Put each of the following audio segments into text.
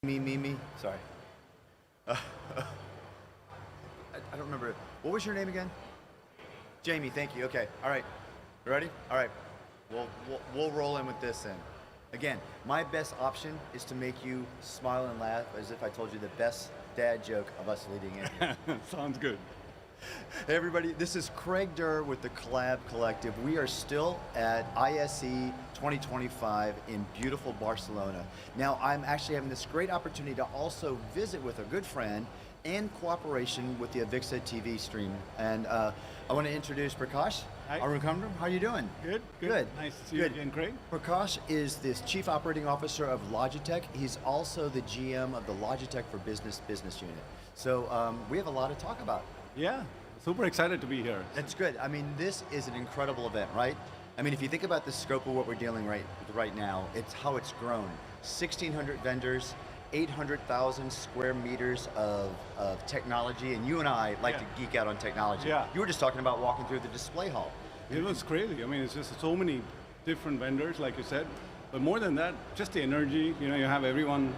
Me. Sorry. I don't remember. What was your name again? Jamie, thank you. Okay, all right. You ready? All right. We'll roll in with this then. Again, my best option is to make you smile and laugh as if I told you the best dad joke of us leading in here. Sounds good. Hey everybody, this is Craig Durr with the Collab Collective. We are still at ISE 2025 in beautiful Barcelona. Now I'm actually having this great opportunity to also visit with a good friend and cooperation with the AVIXA TV stream. And I want to introduce Prakash. Hi. Arunkumdram, how are you doing? Good. Nice to see you again, Craig. Prakash is the Chief Operating Officer of Logitech. He's also the GM of the Logitech for Business unit. So we have a lot to talk about. Yeah, super excited to be here. That's good. I mean, this is an incredible event, right? I mean, if you think about the scope of what we're dealing right now, it's how it's grown. 1,600 vendors, 800,000 square meters of technology, and you and I like to geek out on technology. Yeah. You were just talking about walking through the display hall. It was crazy. I mean, it's just so many different vendors, like you said. But more than that, just the energy. You know, you have everyone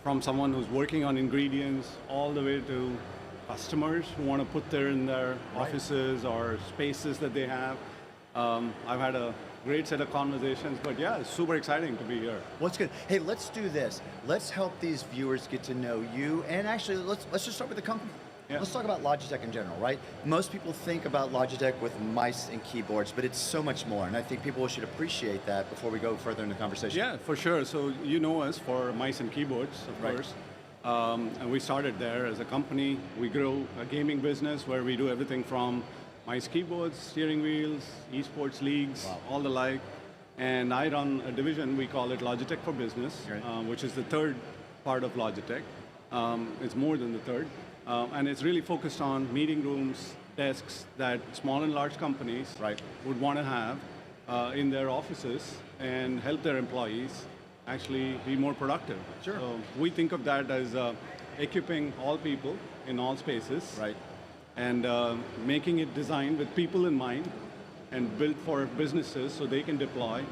from someone who's working on ingredients all the way to customers who want to put there in their offices or spaces that they have. I've had a great set of conversations, but yeah, it's super exciting to be here. Well, it's good. Hey, let's do this. Let's help these viewers get to know you, and actually, let's just start with the company. Yeah. Let's talk about Logitech in general, right? Most people think about Logitech with mice and keyboards, but it's so much more, and I think people should appreciate that before we go further in the conversation. Yeah, for sure. So you know us for mice and keyboards, of course. And we started there as a company. We grew a gaming business where we do everything from mice, keyboards, steering wheels, esports leagues, all the like. And I run a division, we call it Logitech for Business, which is the third part of Logitech. It's more than the third. And it's really focused on meeting rooms, desks that small and large companies would want to have in their offices and help their employees actually be more productive. Sure. So we think of that as equipping all people in all spaces. And making it designed with people in mind and built for businesses so they can deploy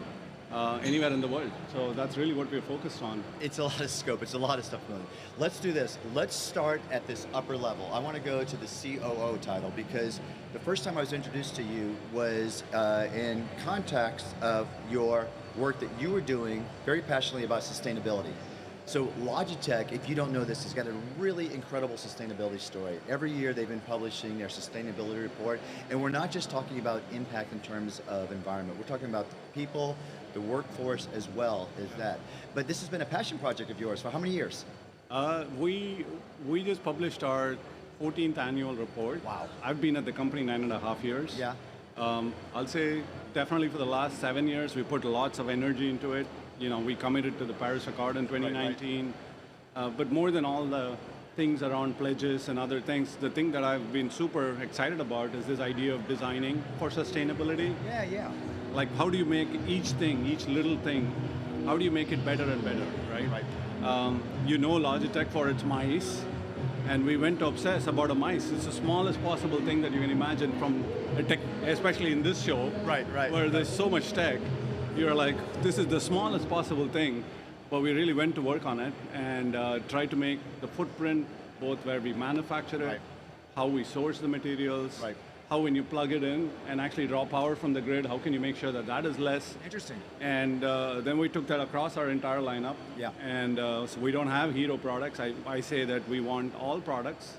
anywhere in the world. So that's really what we're focused on. It's a lot of scope, it's a lot of stuff going on. Let's do this. Let's start at this upper level. I want to go to the COO title because the first time I was introduced to you was in context of your work that you were doing very passionately about sustainability. So Logitech, if you don't know this, has got a really incredible sustainability story. Every year they've been publishing their sustainability report, and we're not just talking about impact in terms of environment. We're talking about the people, the workforce as well as that. But this has been a passion project of yours for how many years? We just published our 14th annual report. Wow. I've been at the company 9.5 years. Yeah. I'll say definitely for the last 7 years, we put lots of energy into it. You know, we committed to the Paris Accord in 2019. But more than all the things around pledges and other things, the thing that I've been super excited about is this idea of designing for sustainability. Yeah. Like how do you make each thing, each little thing, how do you make it better and better, right? You know Logitech for its mice, and we went to obsess about a mice. It's the smallest possible thing that you can imagine from a tech, especially in this show, where there's so much tech. You're like, this is the smallest possible thing, but we really went to work on it and tried to make the footprint, both where we manufacture it, how we source the materials, how when you plug it in and actually draw power from the grid, how can you make sure that that is less. Interesting. And then we took that across our entire lineup. And so we don't have hero products. I say that we want all products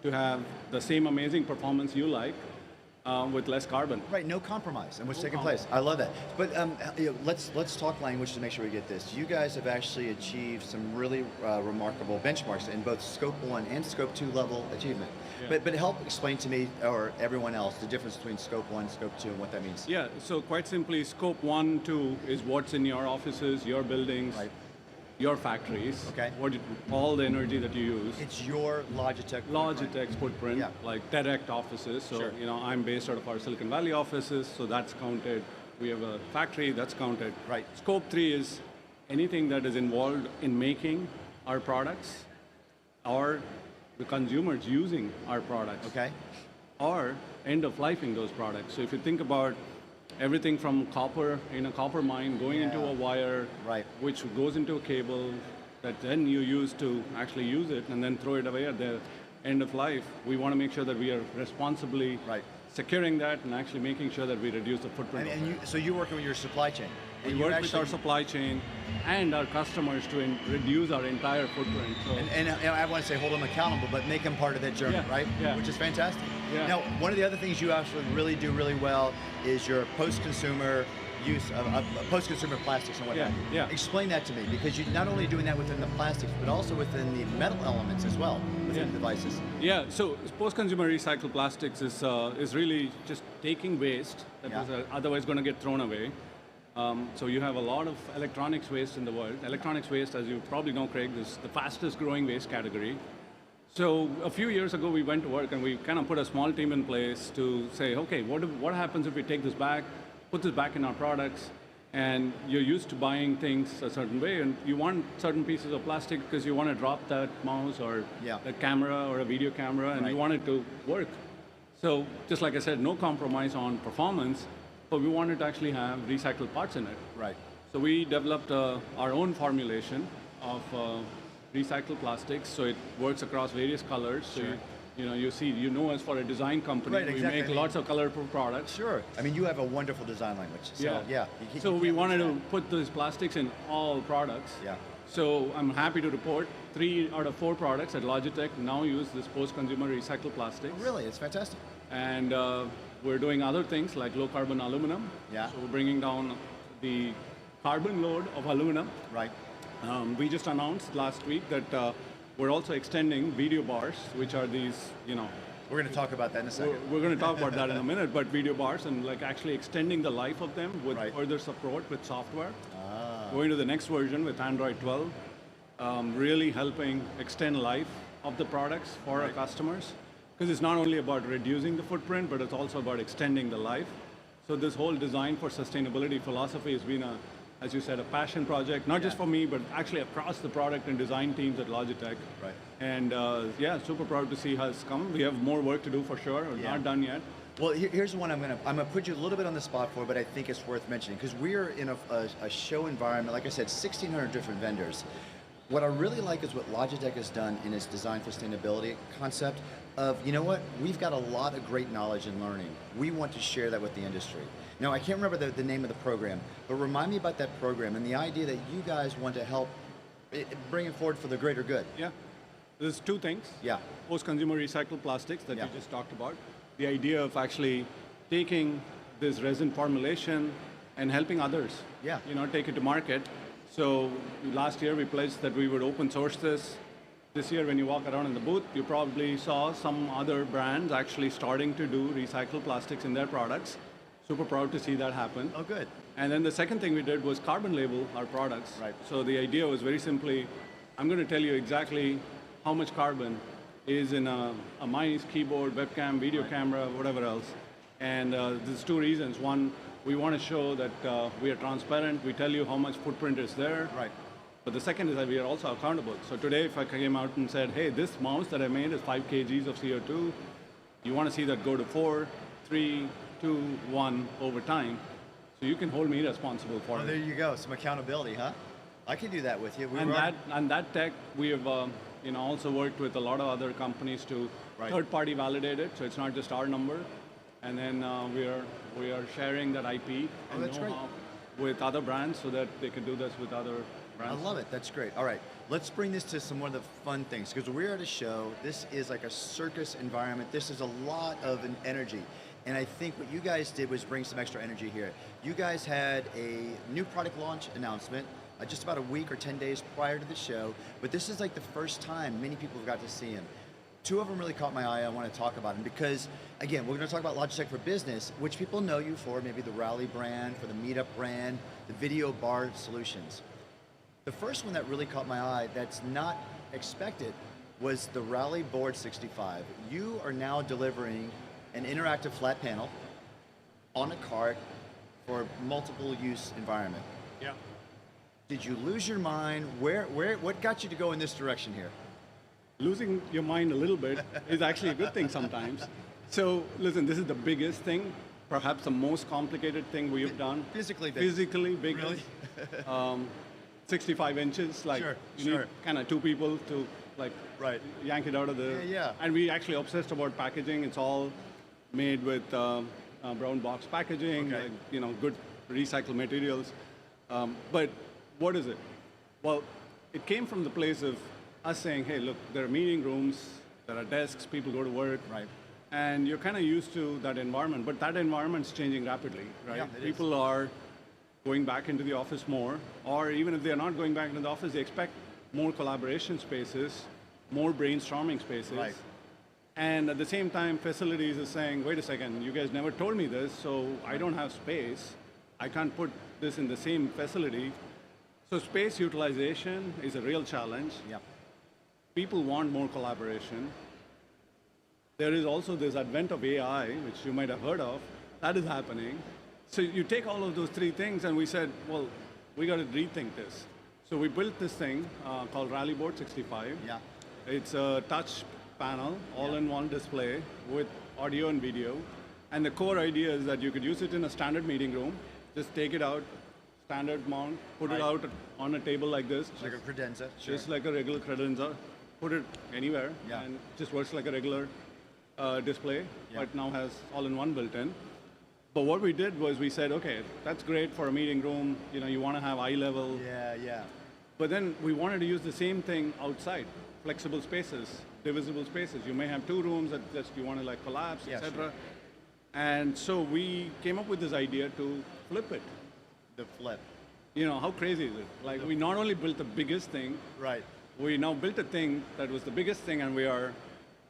to have the same amazing performance you like, with less carbon. No compromise in what's taking place. I love that. But let's talk language to make sure we get this. You guys have actually achieved some really remarkable benchmarks in both Scope 1 and Scope 2 level achievement. But help explain to me, or everyone else, the difference between Scope 1, Scope 2, and what that means. Yeah, so quite simply, Scope 1, 2 is what's in your offices, your buildings, your factories, all the energy that you use. It's your Logitech's footprint, like direct offices. So you know, I'm based out of our Silicon Valley offices, so that's counted. We have a factory, that's counted. Scope 3 is anything that is involved in making our products, or the consumers using our products, or end-of-lifing those products. So if you think about everything from copper in a copper mine going into a wire, which goes into a cable, that then you use to actually use it and then throw it away at the end of life, we want to make sure that we are responsibly securing that and actually making sure that we reduce the footprint. So you're working with your supply chain. We work with our supply chain and our customers to reduce our entire footprint. So and I want to say hold them accountable, but make them part of that journey, right? Yeah. Which is fantastic. Yeah. Now, one of the other things you actually really do really well is your post-consumer use of post-consumer plastics and whatnot. Yeah. Explain that to me, because you're not only doing that within the plastics, but also within the metal elements as well, within the devices. Yeah, so post-consumer recycled plastics is really just taking waste that was otherwise going to get thrown away. So you have a lot of electronics waste in the world. Electronics waste, as you probably know, Craig, is the fastest growing waste category. So a few years ago, we went to work and we kind of put a small team in place to say, okay, what happens if we take this back, put this back in our products, and you're used to buying things a certain way, and you want certain pieces of plastic because you want to drop that mouse or that camera or a video camera, and you want it to work. So just like I said, no compromise on performance, but we wanted to actually have recycled parts in it. Right. So we developed our own formulation of recycled plastics, so it works across various colors. So you know us for a design company. Right, exactly. We make lots of colorful products. Sure. I mean, you have a wonderful design language. So, So we wanted to put those plastics in all products. Yeah. So I'm happy to report 3 out of 4 products at Logitech now use this post-consumer recycled plastics. Oh, really? It's fantastic. And we're doing other things like low carbon aluminum. Yeah. So we're bringing down the carbon load of aluminum. Right. We just announced last week that we're also extending video bars, which are these, We're going to talk about that in a second. we're going to talk about that in a minute, but video bars and like actually extending the life of them with further support with software. Going to the next version with Android 12, really helping extend life of the products for our customers. Because it's not only about reducing the footprint, but it's also about extending the life. So this whole design for sustainability philosophy has been as you said, a passion project, not just for me, but actually across the product and design teams at Logitech. Right. And super proud to see how it's come. We have more work to do for sure. We're not done yet. Well, here's the one I'm gonna put you a little bit on the spot for, but I think it's worth mentioning because we're in a show environment. Like I said, 1,600 different vendors. What I really like is what Logitech has done in its design sustainability concept of, you know what, we've got a lot of great knowledge and learning. We want to share that with the industry. Now, I can't remember the name of the program, but remind me about that program and the idea that you guys want to help bring it forward for the greater good. Yeah, there's 2 things. Yeah. Post-consumer recycled plastics that you just talked about. The idea of actually taking this resin formulation and helping others, take it to market. So last year we pledged that we would open source this. This year when you walk around in the booth, you probably saw some other brands actually starting to do recycled plastics in their products. Super proud to see that happen. Oh, good. And then the second thing we did was carbon label our products. Right. So the idea was very simply, I'm going to tell you exactly how much carbon is in a mice, keyboard, webcam, video camera, whatever else. And there's 2 reasons. One, we want to show that we are transparent. We tell you how much footprint is there. Right. But the second is that we are also accountable. So today, if I came out and said, hey, this mouse that I made is 5 kgs of CO2, you want to see that go to 4, 3, 2, 1 over time. So you can hold me responsible for it. There you go, some accountability, huh? I can do that with you. And that tech, we have also worked with a lot of other companies to third-party validate it, so it's not just our number. And then we are sharing that IP and know-how with other brands so that they can do this with other brands. I love it. That's great. All right, let's bring this to some more of the fun things because we're at a show. This is like a circus environment. This is a lot of an energy. And I think what you guys did was bring some extra energy here. You guys had a new product launch announcement just about a week or 10 days prior to the show, but this is like the first time many people have got to see him. 2 of them really caught my eye. I want to talk about them because, again, we're going to talk about Logitech for Business, which people know you for, maybe the Rally brand, for the Meetup brand, the video bar solutions. The first one that really caught my eye that's not expected was the Rally Board 65. You are now delivering an interactive flat panel on a cart for multiple use environment. Yeah. Did you lose your mind? What got you to go in this direction here? Losing your mind a little bit is actually a good thing sometimes. So listen, this is the biggest thing, perhaps the most complicated thing we've done. Physically big. Physically big. Really? 65 inches. Like Sure, you need kind of two people to like yank it out of the. Yeah. And we actually obsessed about packaging. It's all made with brown box packaging, like, good recycled materials. But what is it? Well, it came from the place of us saying, hey, look, there are meeting rooms, there are desks, people go to work. Right. And you're kind of used to that environment, but that environment's changing rapidly, right? Yeah, People are going back into the office more, or even if they're not going back into the office, they expect more collaboration spaces, more brainstorming spaces. Right. And at the same time, facilities is saying, wait a second, you guys never told me this, so I don't have space. I can't put this in the same facility. So space utilization is a real challenge. Yeah. People want more collaboration. There is also this advent of AI, which you might have heard of, that is happening. So you take all of those three things and we said, well, we got to rethink this. So we built this thing called Rallyboard 65. Yeah. It's a touch panel, all-in-one display with audio and video. And the core idea is that you could use it in a standard meeting room, just take it out, standard mount, put it out on a table like this. Like a credenza. Just like a regular credenza, put it anywhere, and it just works like a regular display, but now has all-in-one built in. But what we did was we said, okay, that's great for a meeting room. You want to have eye level. Yeah. But then we wanted to use the same thing outside, flexible spaces, divisible spaces. You may have two rooms that just you want to like collapse, etc. Sure. And so we came up with this idea to flip it. The flip. How crazy is it? Like we not only built the biggest thing, Right. we now built a thing that was the biggest thing, and we are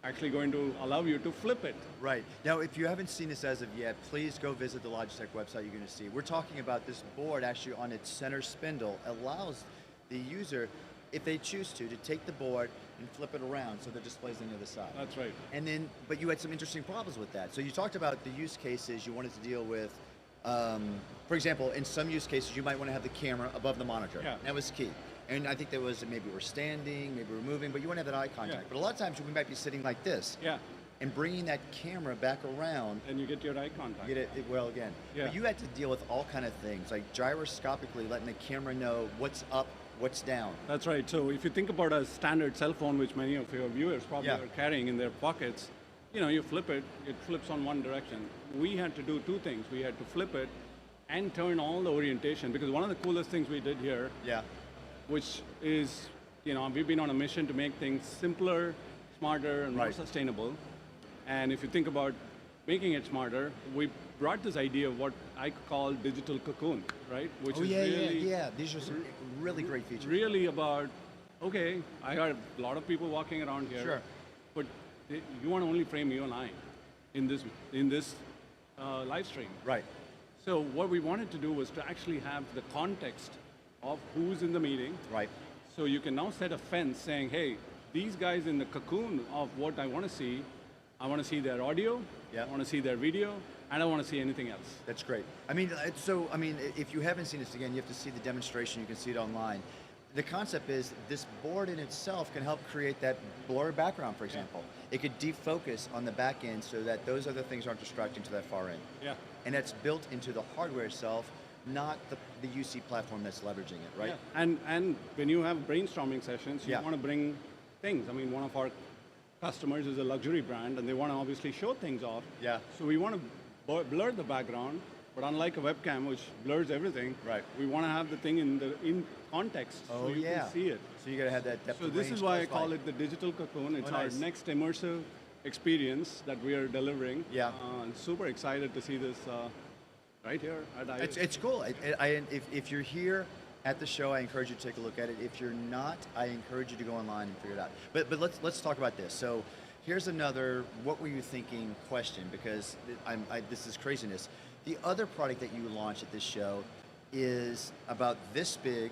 actually going to allow you to flip it. Right. Now, if you haven't seen this as of yet, please go visit the Logitech website. You're going to see. We're talking about this board actually on its center spindle allows the user, if they choose to take the board and flip it around so the display's on the other side. That's right. And then, but you had some interesting problems with that. So you talked about the use cases you wanted to deal with. For example, in some use cases, you might want to have the camera above the monitor. Yeah. That was key. And I think there was maybe we're standing, maybe we're moving, but you want to have that eye contact. Yeah. But a lot of times we might be sitting like this. Yeah. And bringing that camera back around. And you get your eye contact. Get it well again. Yeah. But you had to deal with all kind of things, like gyroscopically letting the camera know what's up, what's down. That's right. So if you think about a standard cell phone, which many of your viewers probably are carrying in their pockets, you flip it, it flips on one direction. We had to do two things. We had to flip it and turn all the orientation, because one of the coolest things we did here, which is, we've been on a mission to make things simpler, smarter, and more sustainable. And if you think about making it smarter, we brought this idea of what I call digital cocoon, right? Which is really, These are some really great features. really about, okay, I got a lot of people walking around here, but you want to only frame you and I in this live stream. Right. So what we wanted to do was to actually have the context of who's in the meeting. Right. So you can now set a fence saying, hey, these guys in the cocoon of what I want to see their audio, I want to see their video, and I want to see anything else. That's great. If you haven't seen this again, you have to see the demonstration. You can see it online. The concept is this board in itself can help create that blurred background, for example. It could defocus on the back end so that those other things aren't distracting to that far end. Yeah. And that's built into the hardware itself, not the UC platform that's leveraging it, right? Yeah. And when you have brainstorming sessions, you want to bring things. One of our customers is a luxury brand, and they want to obviously show things off. Yeah. So we want to blur the background, but unlike a webcam, which blurs everything, we want to have the thing in context so you can see it. So you got to have that depth So of this range is why I plus call light. it the digital cocoon. It's nice. our next immersive experience that we are delivering. Yeah. And super excited to see this right here at ISE. It's cool. If you're here at the show, I encourage you to take a look at it. If you're not, I encourage you to go online and figure it out. But let's talk about this. So here's another what were you thinking question, because this is craziness. The other product that you launched at this show is about this big.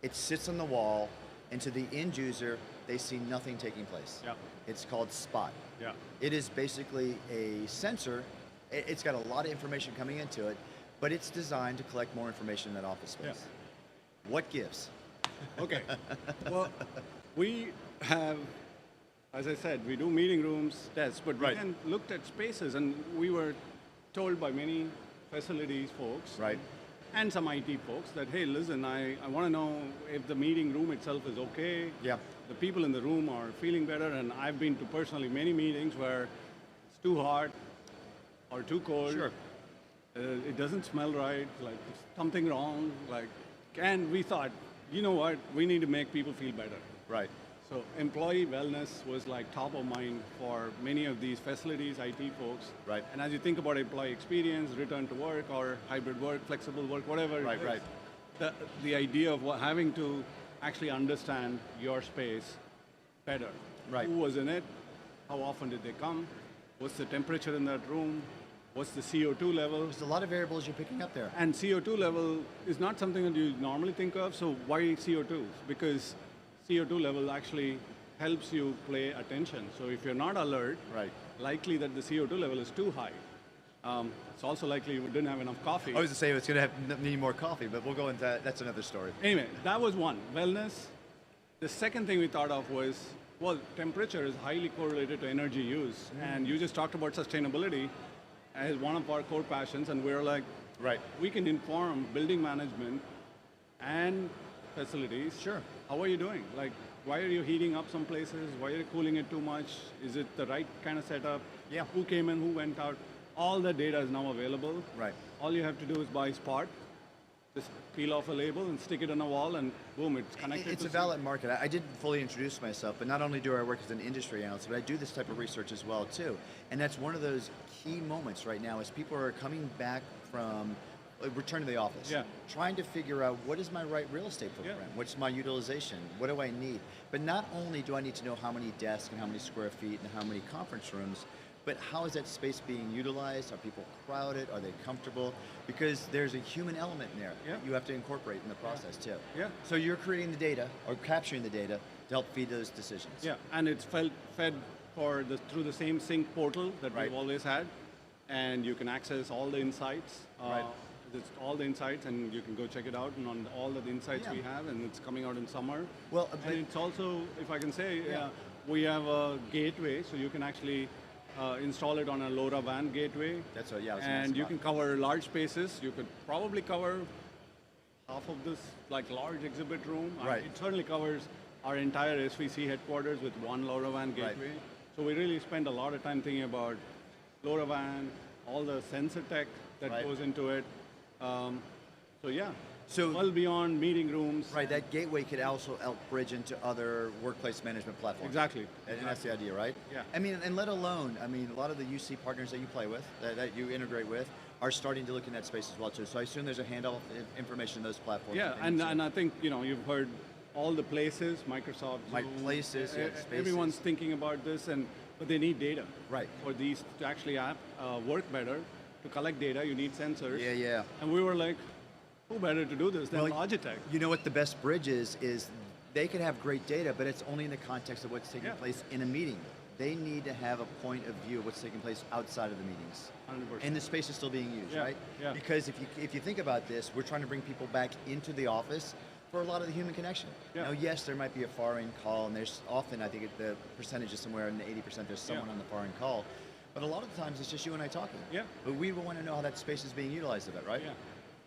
It sits on the wall, and to the end user, they see nothing taking place. Yeah. It's called Spot. Yeah. It is basically a sensor. It's got a lot of information coming into it, but it's designed to collect more information in that office space. Yeah. What gives? Okay. Well, we have, as I said, we do meeting rooms, desks, but we then looked at spaces, and we were told by many facilities folks and some IT folks that, hey, listen, I want to know if the meeting room itself is okay. Yeah. The people in the room are feeling better, and I've been to personally many meetings where it's too hot or too cold. Sure. It doesn't smell right, like there's something wrong. And we thought, you know what, we need to make people feel better. Right. So employee wellness was like top of mind for many of these facilities, IT folks. Right. And as you think about employee experience, return to work or hybrid work, flexible work, whatever Right, it is, right. the idea of having to actually understand your space better. Right. Who was in it? How often did they come? What's the temperature in that room? What's the CO2 level? There's a lot of variables you're picking up there. And CO2 level is not something that you normally think of, so why CO2? Because CO2 level actually helps you pay attention. So if you're not alert, Right. likely that the CO2 level is too high. It's also likely you didn't have enough coffee. I was going to say it's going to need more coffee, but we'll go into that. That's another story. Anyway, that was one, wellness. The second thing we thought of was, well, temperature is highly correlated to energy use. And you just talked about sustainability as one of our core passions, and we're like, Right. we can inform building management and facilities. Sure. How are you doing? Like, why are you heating up some places? Why are you cooling it too much? Is it the right kind of setup? Yeah. Who came in, who went out? All the data is now available. Right. All you have to do is buy Spot, just peel off a label and stick it on a wall, and boom, it's connected. It's to a valid market. I didn't fully introduce myself, but not only do I work as an industry analyst, but I do this type of research as well too. And that's one of those key moments right now as people are coming back from return to the office, Yeah. trying to figure out what is my right real estate footprint, Yeah. what's my utilization, what do I need? But not only do I need to know how many desks and how many square feet and how many conference rooms, but how is that space being utilized? Are people crowded? Are they comfortable? Because there's a human element in there Yeah. that you have to incorporate in the process too. Yeah. So you're creating the data or capturing the data to help feed those decisions. Yeah, and it's fed through the same sync portal that Right. we've always had, and you can access all the insights. Right. It's all the insights, and you can go check it out, and on all of the insights Yeah. we have, and it's coming out in summer. Well, and but- it's also, if I can say, Yeah. we have a gateway, so you can actually install it on a LoRaWAN gateway. That's what, yeah, I was gonna And ask you about. can cover large spaces. You could probably cover half of this, like large exhibit room. Right. It certainly covers our entire SVC headquarters with one LoRaWAN gateway. Right. So we really spend a lot of time thinking about LoRaWAN, all the sensor tech that Right. goes into it. So yeah, So- well beyond meeting rooms. Right, that gateway could also help bridge into other workplace management platforms. Exactly. And that's the idea, right? Yeah. I mean, and let alone, I mean, a lot of the UC partners that you play with, that you integrate with, are starting to look in that space as well too. So I assume there's a handoff of information in those platforms. Yeah, that they need to- and I think you've heard all the places, Microsoft, My Zoom, places, yeah, Spaces. everyone's thinking about this, but they need data. Right. For these to actually work better, to collect data, you need sensors. Yeah, yeah. And we were like, who better to do this than Well, Logitech? You know what the best bridge is they can have great data, but it's only in the context of what's taking Yeah. place in a meeting. They need to have a point of view of what's taking place outside of the meetings. 100%. And the space is still being used, Yeah, right? yeah. Because if you think about this, we're trying to bring people back into the office for a lot of the human connection. Yeah. Now, yes, there might be a far-in call, and there's often, I think the percentage is somewhere in the 80%, there's someone Yeah. on the far-in call. But a lot of the times, it's just you and I talking. Yeah. But we want to know how that space is being utilized of it, right? Yeah,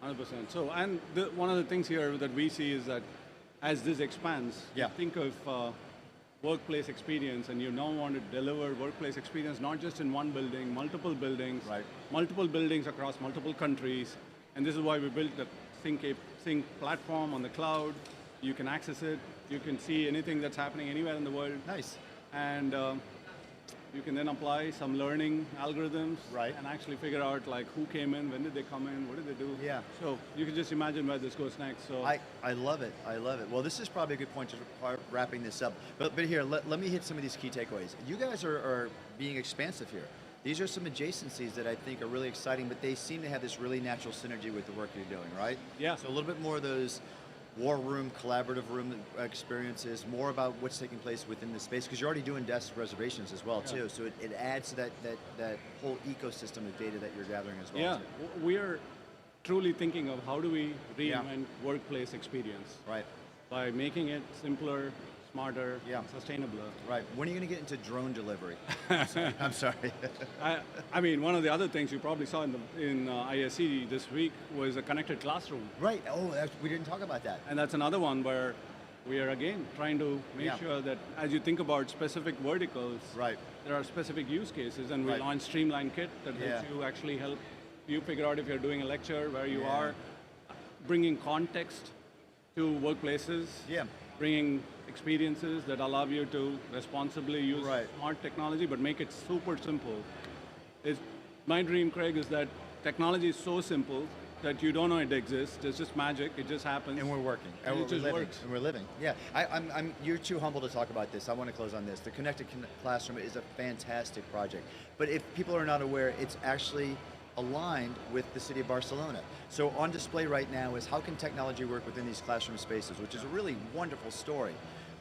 100%. So, and one of the things here that we see is that as this expands, Yeah. you think of workplace experience, and you now want to deliver workplace experience not just in one building, multiple buildings, Right. multiple buildings across multiple countries, and this is why we built the Sync platform on the cloud. You can access it, you can see anything that's happening anywhere in the world, Nice. and you can then apply some learning algorithms Right. and actually figure out like who came in, when did they come in, what did they do. Yeah. So you can just imagine where this goes next. So I love it. I love it. Well, this is probably a good point to start wrapping this up. But here, let me hit some of these key takeaways. You guys are being expansive here. These are some adjacencies that I think are really exciting, but they seem to have this really natural synergy with the work you're doing, right? Yeah. So a little bit more of those war room, collaborative room experiences, more about what's taking place within the space, because you're already doing desk reservations as well, too. So it adds to that whole ecosystem of data that you're gathering as well, yeah, too. we are truly thinking of how do we Yeah. reinvent workplace experience Right. by making it simpler, smarter, Yeah. sustainable. Right. When are you going to get into drone delivery? I'm sorry. I mean, one of the other things you probably saw in ISE this week was a connected classroom. Right. Oh, we didn't talk about that. And that's another one where we are again trying to make Yeah. sure that as you think about specific verticals, Right. there are specific use cases, and we Right. launched Streamline Kit that Yeah. helps you actually help you figure out if you're doing a lecture, where you Yeah. are, bringing context to workplaces, Yeah. bringing experiences that allow you to responsibly use Right. smart technology, but make it super simple. My dream, Craig, is that technology is so simple that you don't know it exists. It's just magic. It just happens. And we're working. And it we're just living. works. And we're living. Yeah. You're too humble to talk about this. I want to close on this. The Connected Classroom is a fantastic project. But if people are not aware, it's actually aligned with the city of Barcelona. So on display right now is how can technology work within these classroom spaces, which is a really wonderful story.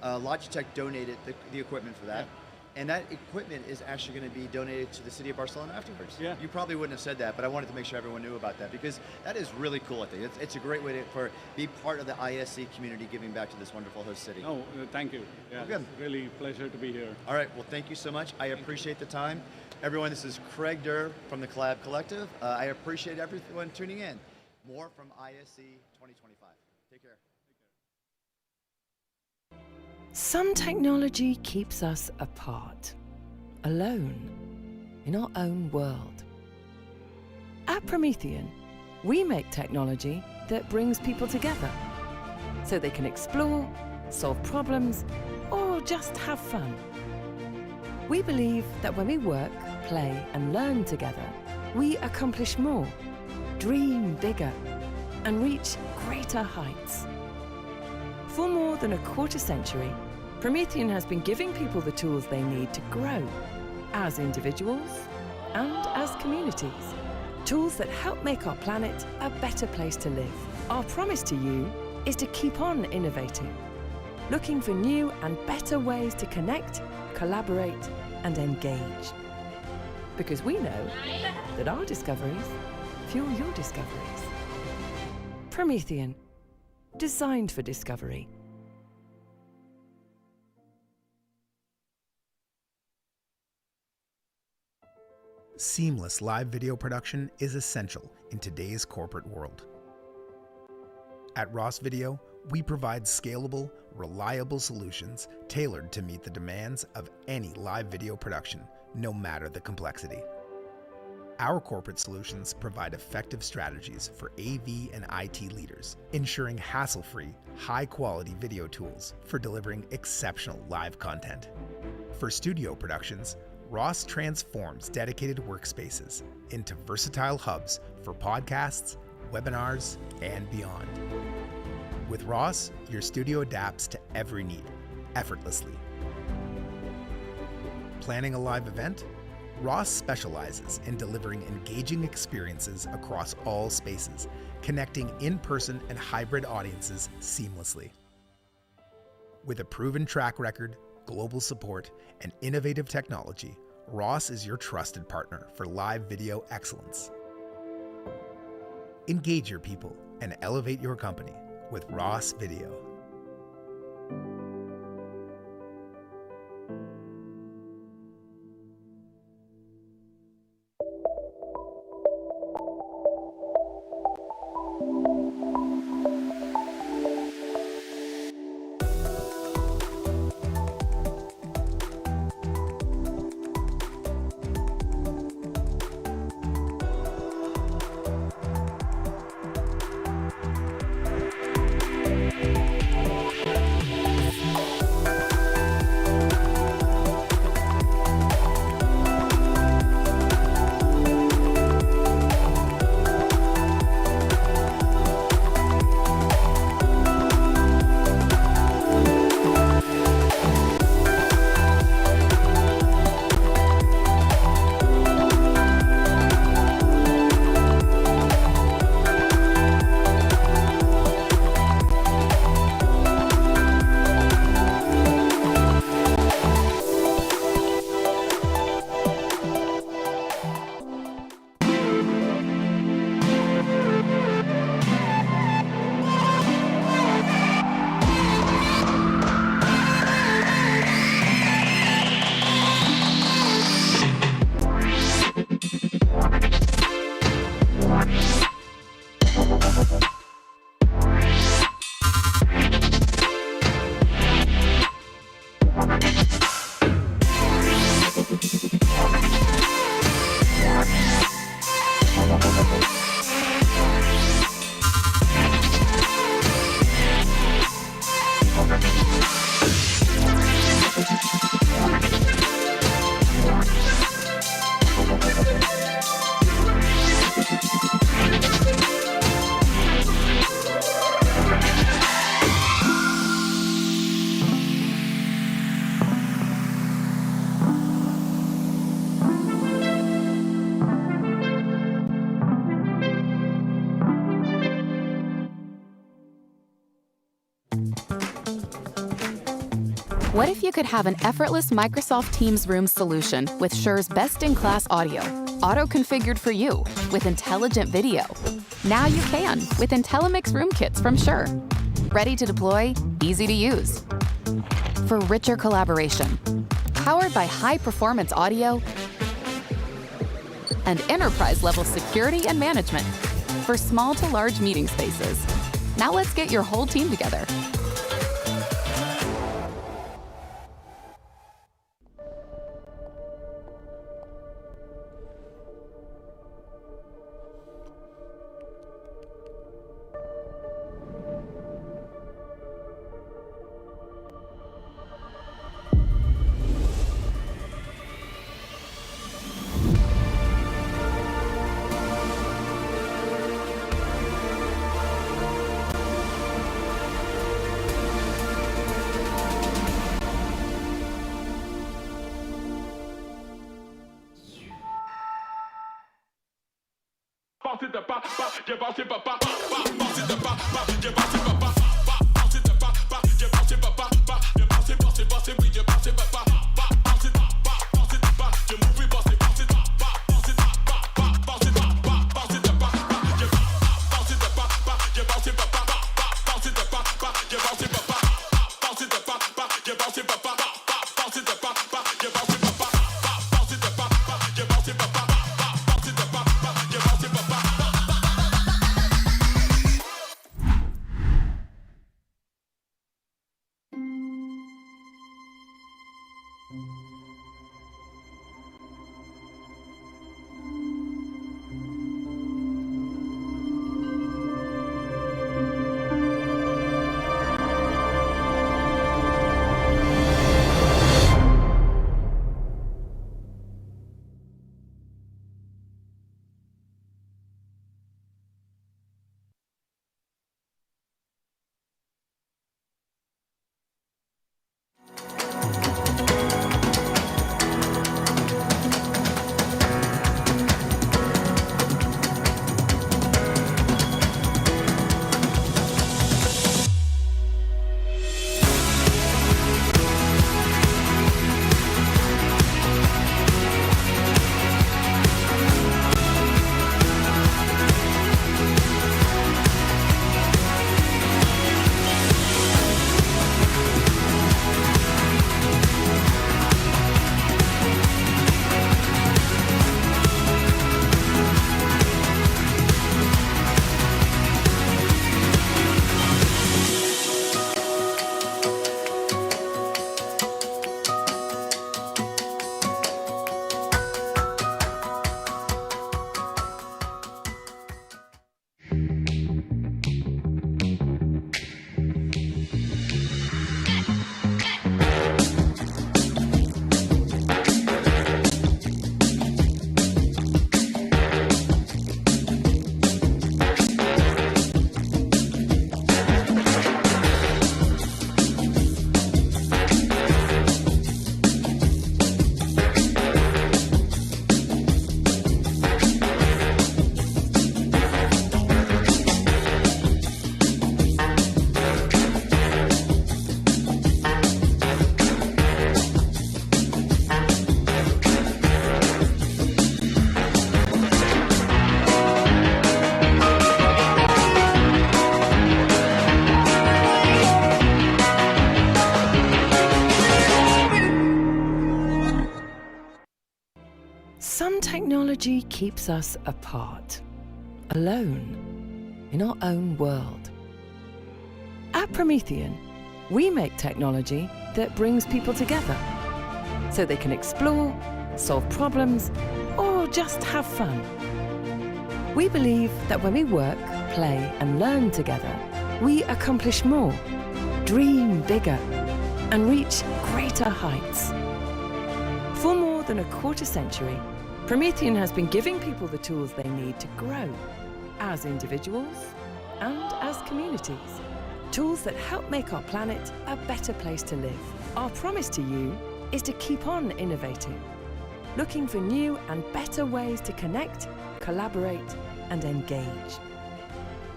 Logitech donated the equipment for that. Yeah. And that equipment is actually going to be donated to the city of Barcelona afterwards. Yeah. You probably wouldn't have said that, but I wanted to make sure everyone knew about that because that is really cool, I think. It's a great way to be part of the ISE community giving back to this wonderful host city. Oh, thank you. Yeah, Well, good. It's really a pleasure to be here. All right, well, thank you so much. I appreciate the time. Everyone, this is Craig Durr from the Collab Collective. I appreciate everyone tuning in. More from ISE 2025. Take care. Some technology keeps us apart, alone, in our own world. At Promethean, we make technology that brings people together so they can explore, solve problems, or just have fun. We believe that when we work, play, and learn together, we accomplish more, dream bigger, and reach greater heights. For more than a quarter century, Promethean has been giving people the tools they need to grow as individuals and as communities. Tools that help make our planet a better place to live. Our promise to you is to keep on innovating, looking for new and better ways to connect, collaborate, and engage. Because we know that our discoveries fuel your discoveries. Promethean, designed for discovery. Seamless live video production is essential in today's corporate world. At Ross Video, we provide scalable, reliable solutions tailored to meet the demands of any live video production, no matter the complexity. Our corporate solutions provide effective strategies for AV and IT leaders, ensuring hassle-free, high-quality video tools for delivering exceptional live content. For studio productions, Ross transforms dedicated workspaces into versatile hubs for podcasts, webinars, and beyond. With Ross, your studio adapts to every need, effortlessly. Planning a live event? Ross specializes in delivering engaging experiences across all spaces, connecting in-person and hybrid audiences seamlessly. With a proven track record, global support, and innovative technology, Ross is your trusted partner for live video excellence. Engage your people and elevate your company with Ross Video. What if you could have an effortless Microsoft Teams Room solution with Sure's best-in-class audio, auto-configured for you with intelligent video? Now you can with IntelliMix Room Kits from Sure. Ready to deploy, easy to use. For richer collaboration, powered by high-performance audio and enterprise-level security and management for small to large meeting spaces. Now let's get your whole team together. Some technology keeps us apart, alone, in our own world. At Promethean, we make technology that brings people together so they can explore, solve problems, or just have fun. We believe that when we work, play, and learn together, we accomplish more, dream bigger, and reach greater heights. For more than a quarter century, Promethean has been giving people the tools they need to grow as individuals and as communities. Tools that help make our planet a better place to live. Our promise to you is to keep on innovating, looking for new and better ways to connect, collaborate, and engage.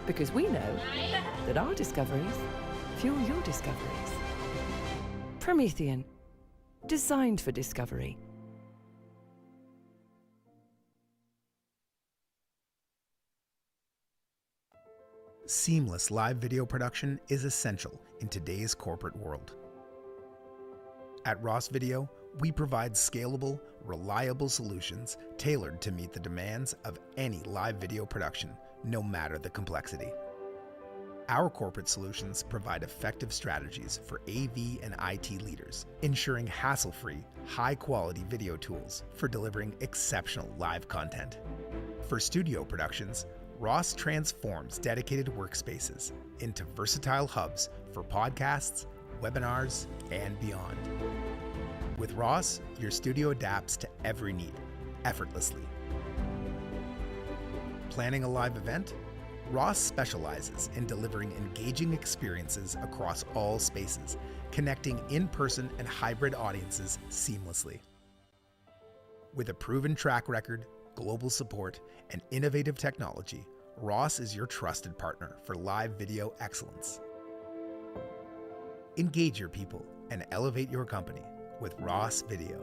Because we know that our discoveries fuel your discoveries. Promethean, designed for discovery. Seamless live video production is essential in today's corporate world. At Ross Video, we provide scalable, reliable solutions tailored to meet the demands of any live video production, no matter the complexity. Our corporate solutions provide effective strategies for AV and IT leaders, ensuring hassle-free, high-quality video tools for delivering exceptional live content. For studio productions, Ross transforms dedicated workspaces into versatile hubs for podcasts, webinars, and beyond. With Ross, your studio adapts to every need, effortlessly. Planning a live event? Ross specializes in delivering engaging experiences across all spaces, connecting in-person and hybrid audiences seamlessly. With a proven track record, global support, and innovative technology, Ross is your trusted partner for live video excellence. Engage your people and elevate your company with Ross Video.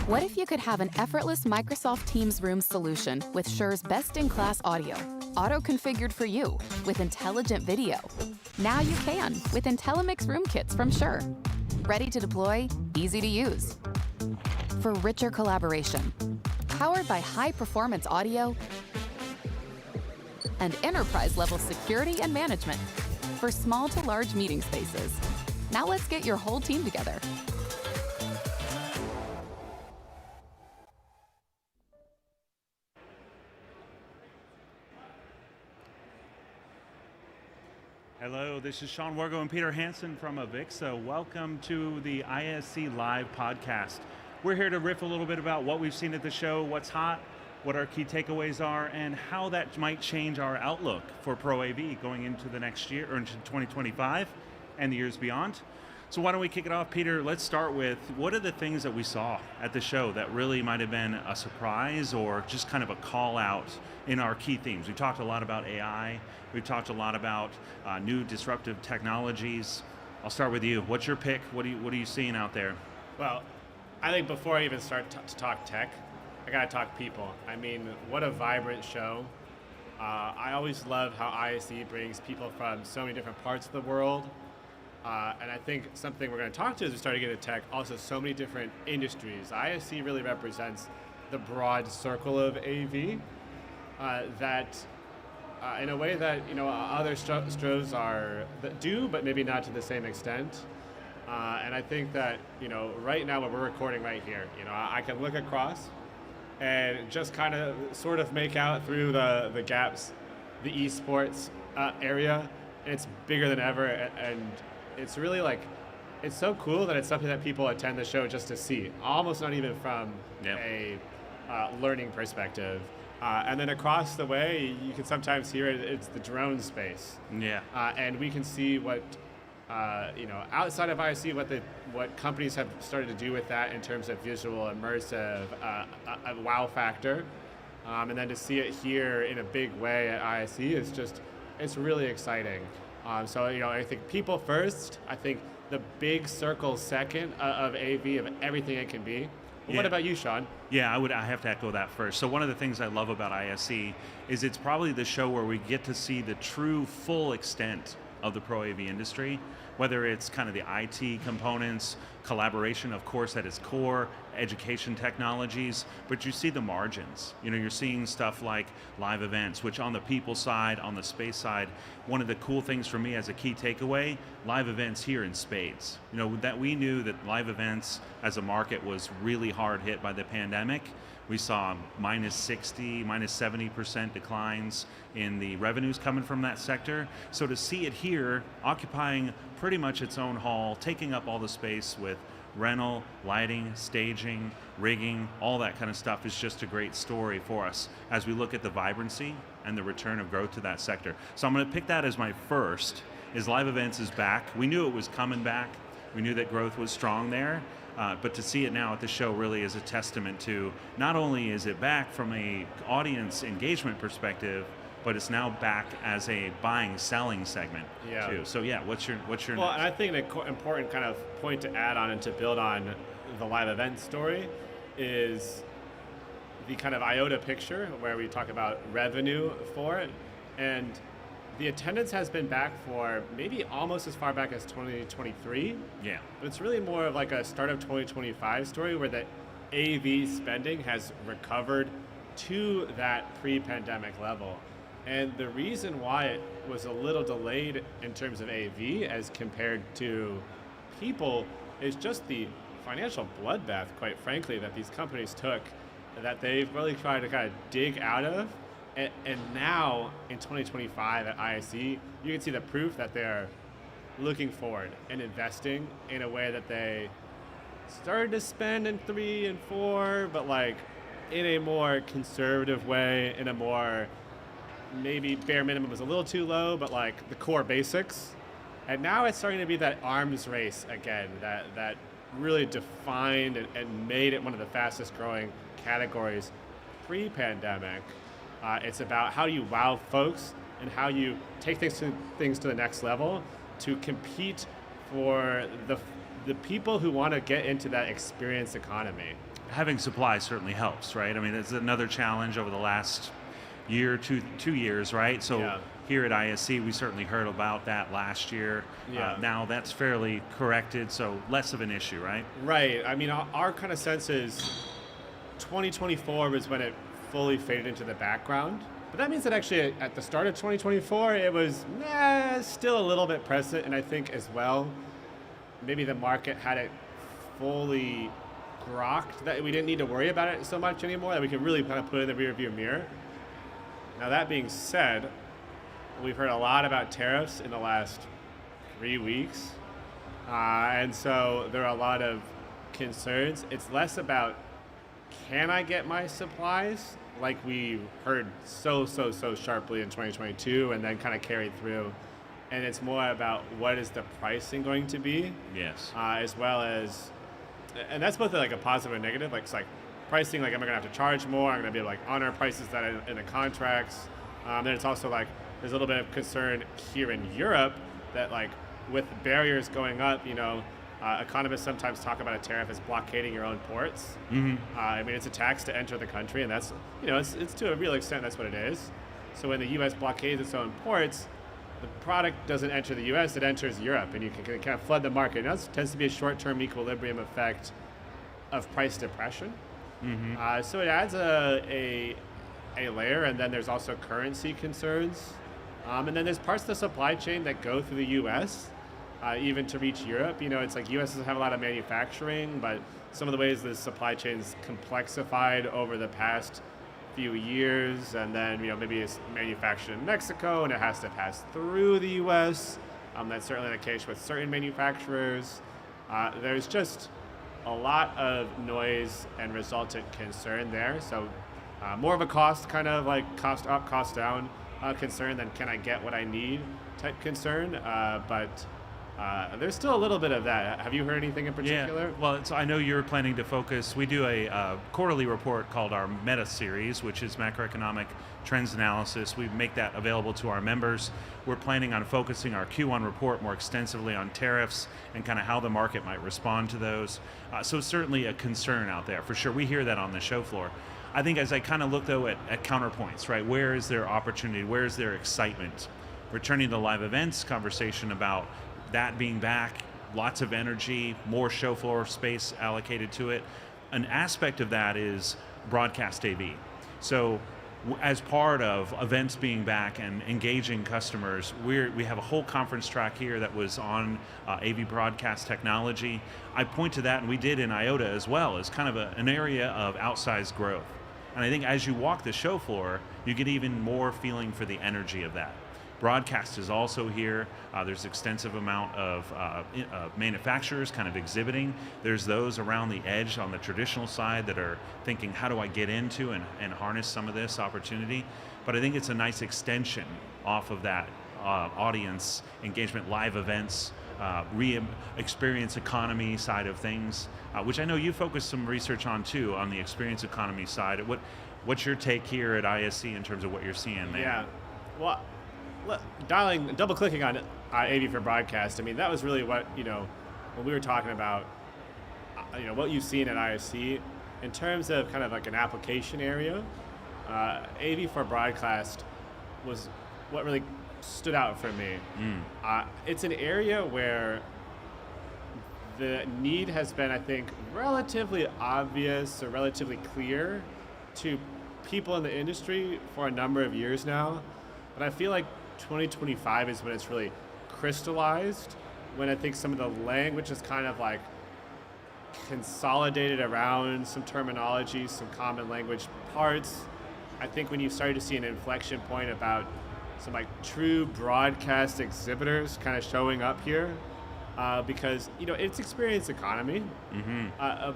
What if you could have an effortless Microsoft Teams room solution with Sure's best-in-class audio, auto-configured for you with intelligent video? Now you can with IntelliMix room kits from Sure. Ready to deploy, easy to use. For richer collaboration, powered by high-performance audio and enterprise-level security and management for small to large meeting spaces. Now let's get your whole team together. Hello, This is Sean Wargo and Peter Hansen from AVIXA. Welcome to the ISE Live podcast. We're here to riff a little bit about what we've seen at the show, what's hot, what our key takeaways are, and how that might change our outlook for Pro AV going into the next year, or into 2025 and the years beyond. So why don't we kick it off, Peter? Let's start with, what are the things that we saw at the show that really might have been a surprise or just kind of a call out in our key themes? We talked a lot about AI. We've talked a lot about new disruptive technologies. I'll start with you. What's your pick? What are you seeing out there? Well, I think before I even start to talk tech, I gotta talk people. I mean, what a vibrant show. I always love how ISE brings people from so many different parts of the world. And I think something we're going to talk to as we start to get into tech, also so many different industries. ISE really represents the broad circle of AV that in a way that other shows that do, but maybe not to the same extent. And I think that right now when we're recording right here, I can look across and just kind of sort of make out through the gaps, the esports area. It's bigger than ever, and it's really it's so cool that it's something that people attend the show just to see, almost not even from a learning perspective. And then across the way, you can sometimes hear it's the drone space. Yeah. And we can see what, outside of ISE, what companies have started to do with that in terms of visual, immersive, a wow factor. And then to see it here in a big way at ISE is it's really exciting. So I think people first. I think the big circle second of AV, of everything it can be. Yeah. What about you, Sean? Yeah, I have to echo that first. So one of the things I love about ISE is it's probably the show where we get to see the true full extent of the Pro AV industry, whether it's kind of the IT components, collaboration, of course, at its core, education technologies, but you see the margins. You're seeing stuff like live events, which on the people side, on the space side, one of the cool things for me as a key takeaway, live events here in spades. That we knew that live events as a market was really hard hit by the pandemic. We saw -60%, -70% declines in the revenues coming from that sector. So to see it here, occupying pretty much its own hall, taking up all the space with rental, lighting, staging, rigging, all that kind of stuff is just a great story for us as we look at the vibrancy and the return of growth to that sector. So I'm going to pick that as my first, is live events is back. We knew it was coming back. We knew that growth was strong there. But to see it now at the show really is a testament to, not only is it back from a audience engagement perspective, but it's now back as a buying, selling segment too. So what's your Well, and I think an important kind of point to add on and to build on the live event story is the kind of IOTA picture where we talk about revenue for it. And the attendance has been back for maybe almost as far back as 2023. Yeah. But it's really more of like a start of 2025 story where the AV spending has recovered to that pre-pandemic level. And the reason why it was a little delayed in terms of AV as compared to people is just the financial bloodbath, quite frankly, that these companies took, that they've really tried to kind of dig out of. And now, in 2025 at ISE, you can see the proof that they're looking forward and investing in a way that they started to spend in 3 and 4, but in a more conservative way, in a more, maybe bare minimum was a little too low, but the core basics. And now it's starting to be that arms race again, that really defined and made it one of the fastest growing categories pre-pandemic. It's about how you wow folks and how you take things to the next level to compete for the people who want to get into that experience economy. Having supply certainly helps, right? I mean, it's another challenge over the last year, 2 years, right? So here at ISE, we certainly heard about that last year. Now that's fairly corrected, so less of an issue, right? Right. I mean, our kind of sense is 2024 was when it fully faded into the background. But that means that actually at the start of 2024, it was still a little bit present. And I think as well, maybe the market had it fully grokked that we didn't need to worry about it so much anymore, that we could really kind of put it in the rearview mirror. Now that being said, we've heard a lot about tariffs in the last 3 weeks. And so there are a lot of concerns. It's less about, can I get my supplies, like we heard so sharply in 2022 and then kind of carried through. And it's more about what is the pricing going to be. Yes. As well as, and that's both like a positive and negative. Like, it's like pricing, like, am I going to have to charge more? I'm going to be able to like honor prices that are in the contracts. Then it's also like, there's a little bit of concern here in Europe that like with barriers going up, economists sometimes talk about a tariff as blockading your own ports. I mean, it's a tax to enter the country, and that's, it's to a real extent, that's what it is. So when the U.S. blockades its own ports, the product doesn't enter the U.S., it enters Europe, and you can kind of flood the market. And that tends to be a short-term equilibrium effect of price depression. So it adds a layer, and then there's also currency concerns. And then there's parts of the supply chain that go through the U.S., even to reach Europe. It's like U.S. doesn't have a lot of manufacturing, but some of the ways the supply chain's complexified over the past few years, and then maybe it's manufactured in Mexico and it has to pass through the U.S. That's certainly the case with certain manufacturers. There's just a lot of noise and resultant concern there. So more of a cost, kind of like cost up, cost down concern than can I get what I need type concern. But there's still a little bit of that. Have you heard anything in particular? Yeah, well, I know you're planning to focus. We do a quarterly report called our Meta Series, which is macroeconomic trends analysis. We make that available to our members. We're planning on focusing our Q1 report more extensively on tariffs and kind of how the market might respond to those. So certainly a concern out there, for sure. We hear that on the show floor. I think as I kind of look, though, at counterpoints, right? Where is there opportunity? Where is there excitement? Returning to live events, conversation about that being back, lots of energy, more show floor space allocated to it. An aspect of that is broadcast AV. So as part of events being back and engaging customers, we have a whole conference track here that was on AV broadcast technology. I point to that, and we did in IOTA as well, as kind of an area of outsized growth. And I think as you walk the show floor, you get even more feeling for the energy of that. Broadcast is also here. There's extensive amount of manufacturers kind of exhibiting. There's those around the edge on the traditional side that are thinking, how do I get into and harness some of this opportunity? But I think it's a nice extension off of that audience engagement, live events, experience economy side of things, which I know you focused some research on too, on the experience economy side. What's your take here at ISE in terms of what you're seeing there? Yeah, well, double clicking on AV for broadcast. I mean, that was really what, when we were talking about, what you've seen at ISE in terms of kind of like an application area. AV for broadcast was what really stood out for me. It's an area where the need has been, I think, relatively obvious or relatively clear to people in the industry for a number of years now. But I feel like 2025 is when it's really crystallized, when I think some of the language is kind of like consolidated around some terminology, some common language parts. I think when you started to see an inflection point about some like true broadcast exhibitors kind of showing up here, because it's experience economy,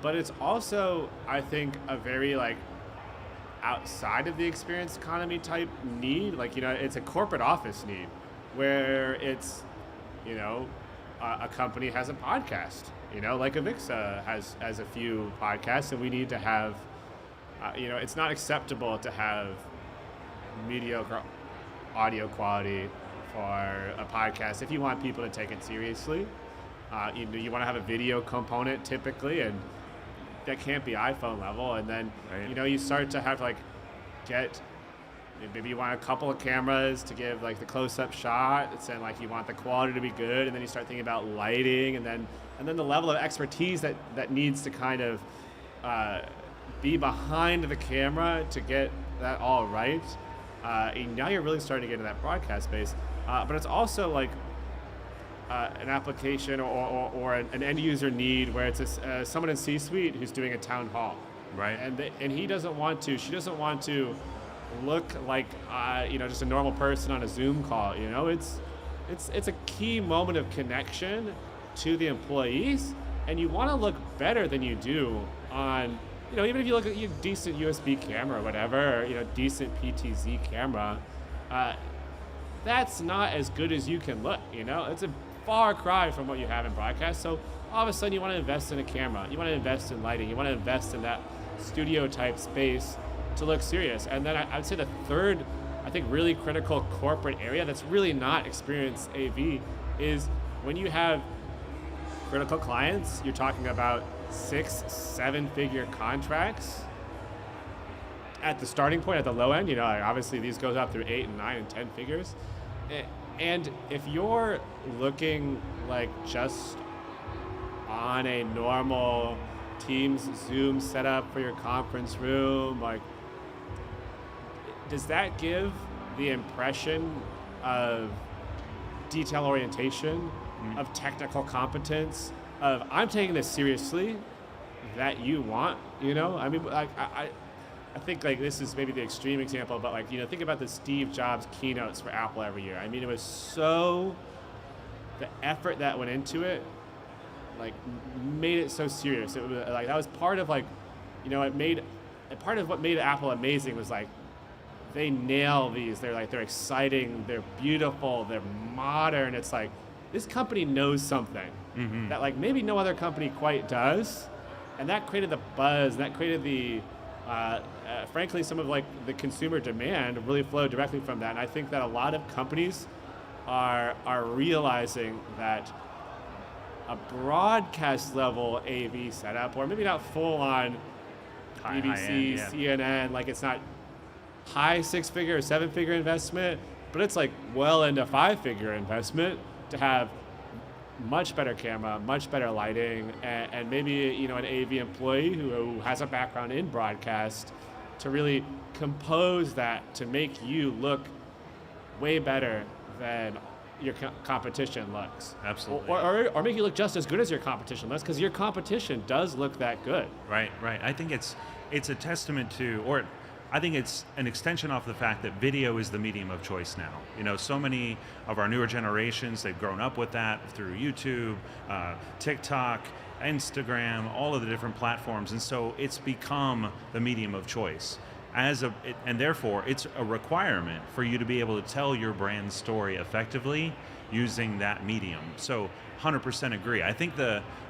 but it's also, I think, a very like outside of the experience economy type need. Like, it's a corporate office need where it's, a company has a podcast, like AVIXA has a few podcasts, and we need to have, it's not acceptable to have mediocre audio quality for a podcast if you want people to take it seriously. You want to have a video component typically, and that can't be iPhone level. And then, you start to have to maybe you want a couple of cameras to give like the close-up shots, and like you want the quality to be good. And then you start thinking about lighting, and then the level of expertise that needs to kind of be behind the camera to get that all right. And now you're really starting to get into that broadcast space. But it's also like an application or an end user need where it's someone in C-suite who's doing a town hall, right? And she doesn't want to look like just a normal person on a Zoom call. It's a key moment of connection to the employees, and you want to look better than you do on, even if you look at a decent USB camera or whatever, or, decent PTZ camera, that's not as good as you can look, It's a far cry from what you have in broadcast. So all of a sudden you want to invest in a camera, you want to invest in lighting, you want to invest in that studio type space to look serious. And then I would say the third, I think, really critical corporate area that's really not experience AV is when you have critical clients, you're talking about 6-7 figure contracts at the starting point, at the low end. Obviously these goes up through 8 and 9 and 10 figures. And if you're looking like just on a normal Teams Zoom setup for your conference room, like, does that give the impression of detail orientation, of technical competence, of I'm taking this seriously that you want, I mean, I think like this is maybe the extreme example, but like, think about the Steve Jobs keynotes for Apple every year. I mean, it was so, the effort that went into it, like made it so serious. It was like, that was part of like, part of what made Apple amazing was like, they nail these. They're exciting, they're beautiful, they're modern. It's like, this company knows something that like maybe no other company quite does. And that created the buzz, and that created the, frankly, some of like the consumer demand really flowed directly from that. And I think that a lot of companies are realizing that a broadcast level AV setup, or maybe not full on BBC, CNN, like it's not high 6-figure or 7-figure investment, but it's like well into 5-figure investment to have much better camera, much better lighting, and maybe an AV employee who has a background in broadcast to really compose that to make you look way better than your competition looks. Absolutely. Or make you look just as good as your competition looks, because your competition does look that good. Right. I think it's a testament to, or I think it's an extension off the fact that video is the medium of choice now. So many of our newer generations, they've grown up with that through YouTube, TikTok, Instagram, all of the different platforms, and so it's become the medium of choice. And therefore, it's a requirement for you to be able to tell your brand story effectively using that medium. So 100% agree. I think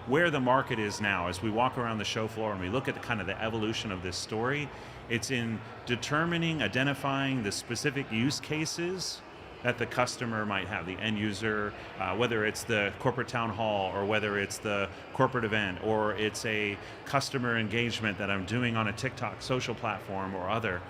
where the market is now, as we walk around the show floor and we look at the evolution of this story, it's in identifying the specific use cases that the customer might have, the end user, whether it's the corporate town hall or whether it's the corporate event or it's a customer engagement that I'm doing on a TikTok social platform or other.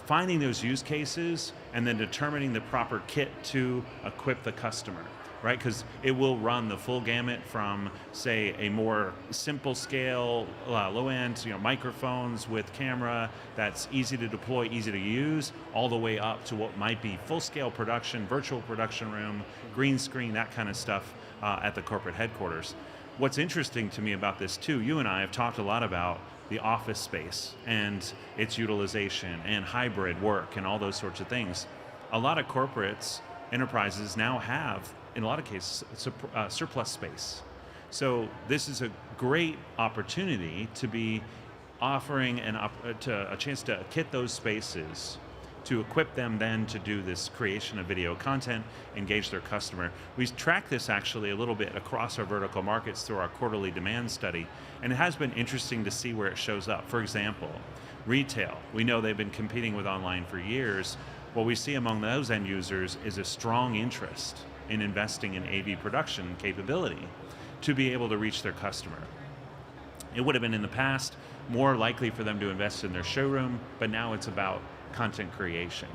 Finding those use cases and then determining the proper kit to equip the customer, right? Because it will run the full gamut from, say, a more simple scale, low end, microphones with camera that's easy to deploy, easy to use, all the way up to what might be full scale production, virtual production room, green screen, that kind of stuff at the corporate headquarters. What's interesting to me about this too, you and I have talked a lot about the office space and its utilization and hybrid work and all those sorts of things. A lot of corporates, enterprises now have, in a lot of cases, surplus space. So this is a great opportunity to be offering a chance to kit those spaces, to equip them then to do this creation of video content, engage their customer. We track this actually a little bit across our vertical markets through our quarterly demand study, and it has been interesting to see where it shows up. For example, retail. We know they've been competing with online for years. What we see among those end users is a strong interest in investing in AV production capability to be able to reach their customer. It would have been in the past more likely for them to invest in their showroom, but now it's about content creation.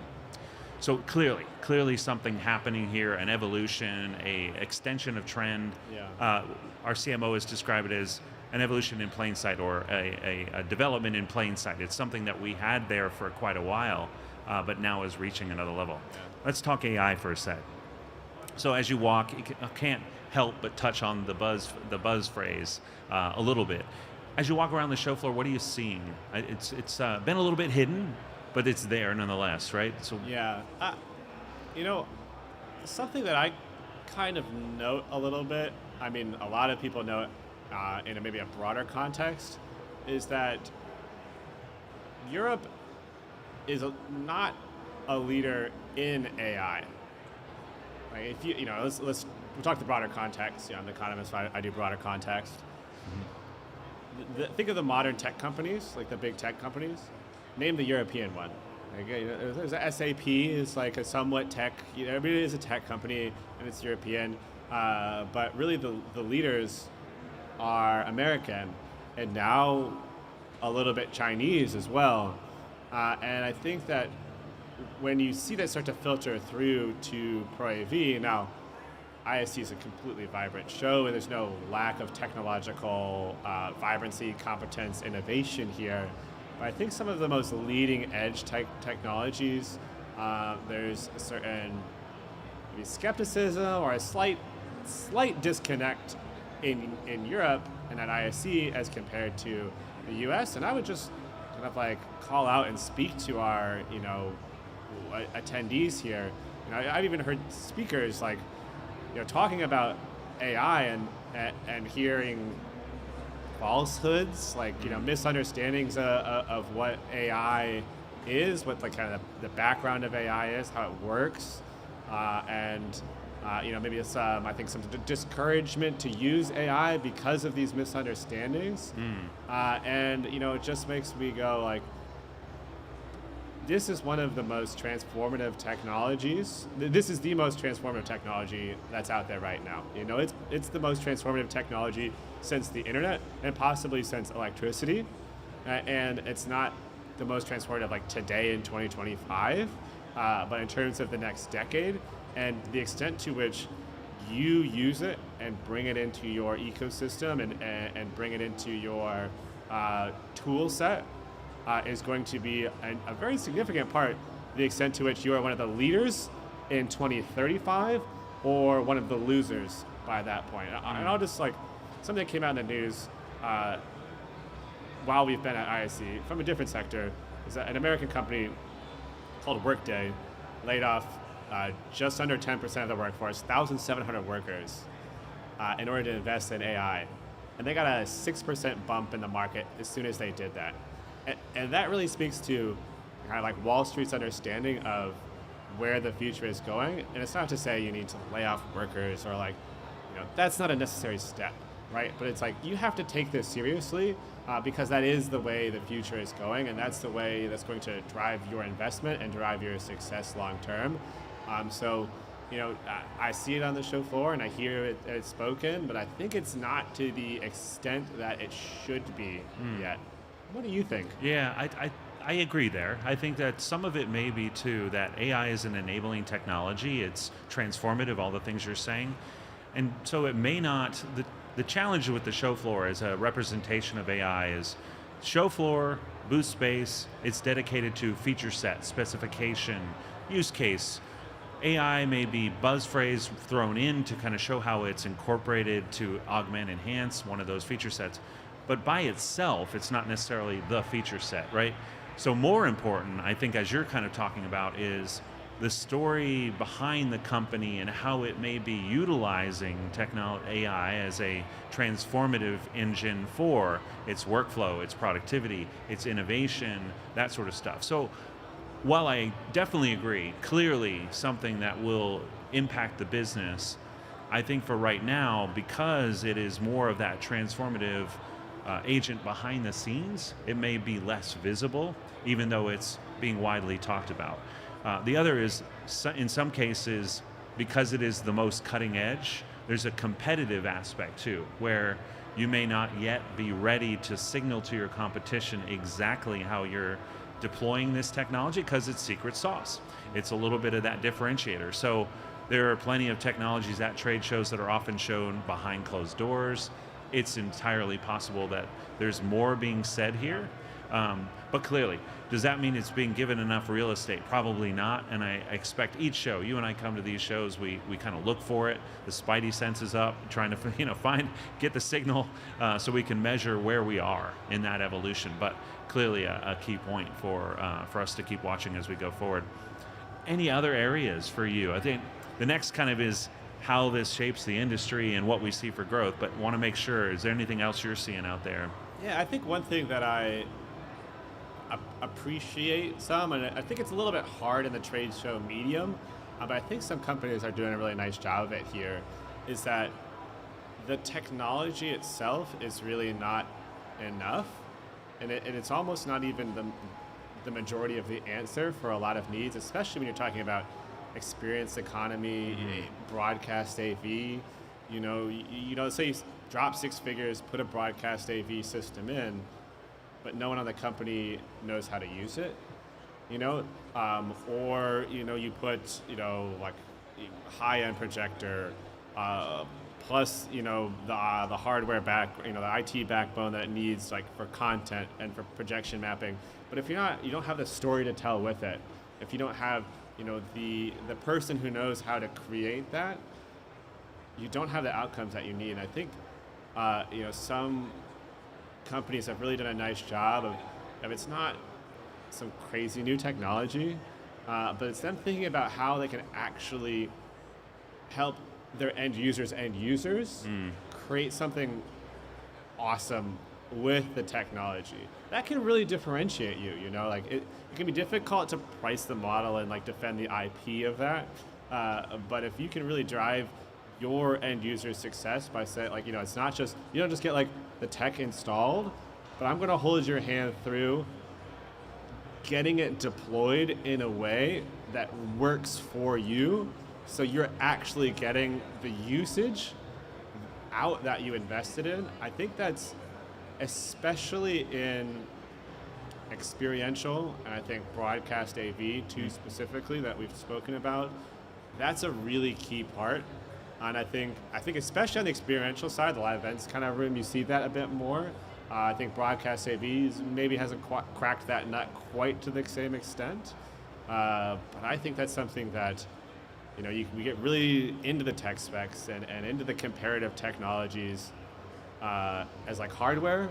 So clearly something happening here, an evolution, a extension of trend. Yeah. Our CMO has described it as an evolution in plain sight, or a development in plain sight. It's something that we had there for quite a while, but now is reaching another level. Yeah. Let's talk AI for a sec. So as you walk, you can't help but touch on the buzz phrase a little bit. As you walk around the show floor, what are you seeing? It's been a little bit hidden, but it's there nonetheless, right? So yeah, something that I kind of note a little bit, I mean, a lot of people know it in maybe a broader context, is that Europe is not a leader in AI. Like if you know, let's we'll talk the broader context. I'm the economist, so I do broader context. Think of the modern tech companies, like the big tech companies. Name the European one. Like, there's SAP is like a somewhat tech. Everybody is a tech company, and it's European. But really, the leaders are American, and now a little bit Chinese as well. And I think that when you see that start to filter through to Pro AV, now ISE is a completely vibrant show, and there's no lack of technological vibrancy, competence, innovation here. But I think some of the most leading edge technologies, there's a certain maybe skepticism or a slight disconnect in Europe and at ISE as compared to the US. And I would just kind of like call out and speak to our, attendees here. I've even heard speakers like, talking about AI and hearing falsehoods, like, misunderstandings of what AI is, what like kind of the background of AI is, how it works, and maybe it's I think some discouragement to use AI because of these misunderstandings, and it just makes me go like, this is one of the most transformative technologies. This is the most transformative technology that's out there right now. It's the most transformative technology since the internet and possibly since electricity, and it's not the most transformative like today in 2025, but in terms of the next decade and the extent to which you use it and bring it into your ecosystem and bring it into your tool set is going to be a very significant part, the extent to which you are one of the leaders in 2035 or one of the losers by that point. And I'll just like, something that came out in the news while we've been at ISE from a different sector is that an American company called Workday laid off just under 10% of the workforce, 1,700 workers, in order to invest in AI. And they got a 6% bump in the market as soon as they did that. And that really speaks to kind of like Wall Street's understanding of where the future is going. And it's not to say you need to lay off workers or like, that's not a necessary step, right? But it's like, you have to take this seriously because that is the way the future is going. And that's the way that's going to drive your investment and drive your success long term. So, I see it on the show floor and I hear it spoken, but I think it's not to the extent that it should be yet. What do you think? Yeah, I agree there. I think that some of it may be too that AI is an enabling technology. It's transformative, all the things you're saying. And so it may not, the challenge with the show floor as a representation of AI is show floor, booth space, it's dedicated to feature set, specification, use case. AI may be buzz phrase thrown in to kind of show how it's incorporated to augment, enhance one of those feature sets. But by itself, it's not necessarily the feature set, right? So more important, I think, as you're kind of talking about, is the story behind the company and how it may be utilizing AI as a transformative engine for its workflow, its productivity, its innovation, that sort of stuff. So while I definitely agree, clearly something that will impact the business, I think for right now, because it is more of that transformative agent behind the scenes, it may be less visible, even though it's being widely talked about. The other is, in some cases, because it is the most cutting edge, there's a competitive aspect too, where you may not yet be ready to signal to your competition exactly how you're deploying this technology because it's secret sauce. It's a little bit of that differentiator. So there are plenty of technologies at trade shows that are often shown behind closed doors. It's entirely possible that there's more being said here. But clearly, does that mean it's being given enough real estate? Probably not, and I expect each show, you and I come to these shows, we kind of look for it, the spidey sense is up, trying to get the signal so we can measure where we are in that evolution. But clearly a key point for us to keep watching as we go forward. Any other areas for you? I think the next kind of is how this shapes the industry and what we see for growth, but want to make sure, is there anything else you're seeing out there? Yeah, I think one thing that I appreciate some, and I think it's a little bit hard in the trade show medium, but I think some companies are doing a really nice job of it here, is that the technology itself is really not enough, and it's almost not even the majority of the answer for a lot of needs, especially when you're talking about experience economy, broadcast AV. You know, say you drop 6 figures, put a broadcast AV system in, but no one on the company knows how to use it. Or you put like high-end projector plus the hardware the IT backbone that it needs like for content and for projection mapping. But if you don't have the story to tell with it, if you don't have the person who knows how to create that, you don't have the outcomes that you need. And I think some companies have really done a nice job of it's not some crazy new technology, but it's them thinking about how they can actually help their end users create something awesome with the technology. That can really differentiate you, like it can be difficult to price the model and like defend the IP of that, but if you can really drive your end user's success by saying like, it's not just, you don't just get like the tech installed, but I'm gonna hold your hand through getting it deployed in a way that works for you, so you're actually getting the usage out that you invested in. I think that's especially in experiential, and I think broadcast AV too specifically that we've spoken about, that's a really key part. And I think especially on the experiential side, the live events kind of room, you see that a bit more. I think broadcast AV maybe hasn't cracked that nut quite to the same extent. But I think that's something that, we get really into the tech specs and into the comparative technologies as like hardware,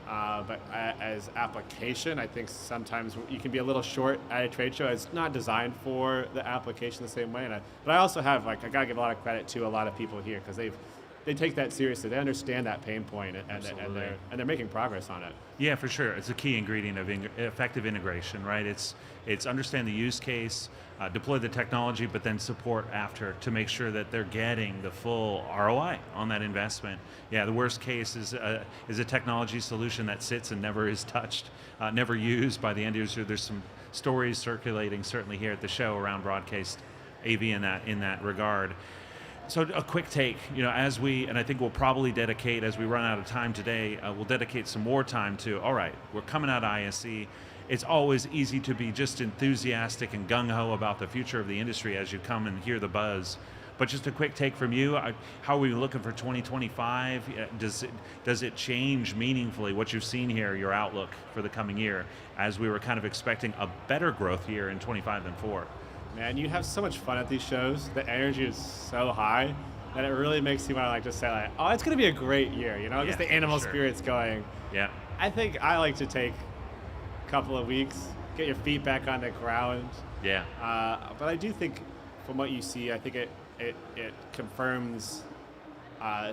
but as application, I think sometimes you can be a little short at a trade show. It's not designed for the application the same way. But I also have I gotta give a lot of credit to a lot of people here because they take that seriously. They understand that pain point, and they're making progress on it. Yeah, for sure. It's a key ingredient of effective integration, right? It's understand the use case, deploy the technology, but then support after to make sure that they're getting the full ROI on that investment. Yeah, the worst case is a technology solution that sits and never is touched, never used by the end user. There's some stories circulating certainly here at the show around broadcast AV in that regard. So a quick take, as and I think we'll probably dedicate, as we run out of time today, we'll dedicate some more time to, all right, we're coming out of ISE. It's always easy to be just enthusiastic and gung-ho about the future of the industry as you come and hear the buzz. But just a quick take from you, how are we looking for 2025? Does it change meaningfully what you've seen here, your outlook for the coming year, as we were kind of expecting a better growth year in 25 than 4? Man, you have so much fun at these shows. The energy is so high that it really makes you want to just say oh, it's going to be a great year, just the animal spirit's going. Yeah. I think I like to take a couple of weeks, get your feet back on the ground. Yeah. But I do think from what you see, I think it confirms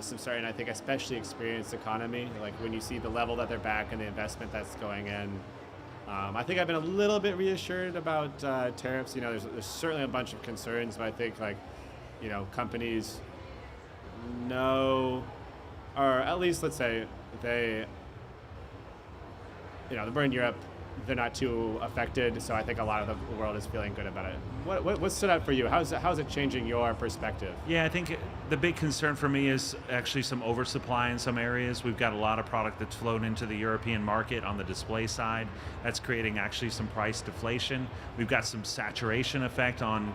some certain, I think especially experienced economy, like when you see the level that they're back and the investment that's going in. I think I've been a little bit reassured about tariffs. There's certainly a bunch of concerns, but I think companies know, or at least let's say they're in Europe, they're not too affected. So I think a lot of the world is feeling good about it. What stood out for you? How's it changing your perspective? Yeah, I think the big concern for me is actually some oversupply in some areas. We've got a lot of product that's flown into the European market on the display side. That's creating actually some price deflation. We've got some saturation effect on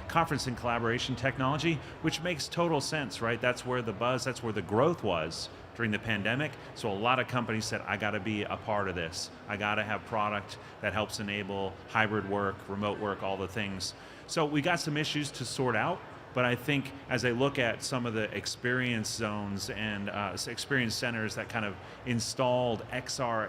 conference and collaboration technology, which makes total sense, right? That's where the buzz, that's where the growth was during the pandemic. So a lot of companies said, I got to be a part of this. I got to have product that helps enable hybrid work, remote work, all the things. So we got some issues to sort out, But I think as I look at some of the experience zones and experience centers that kind of installed XR,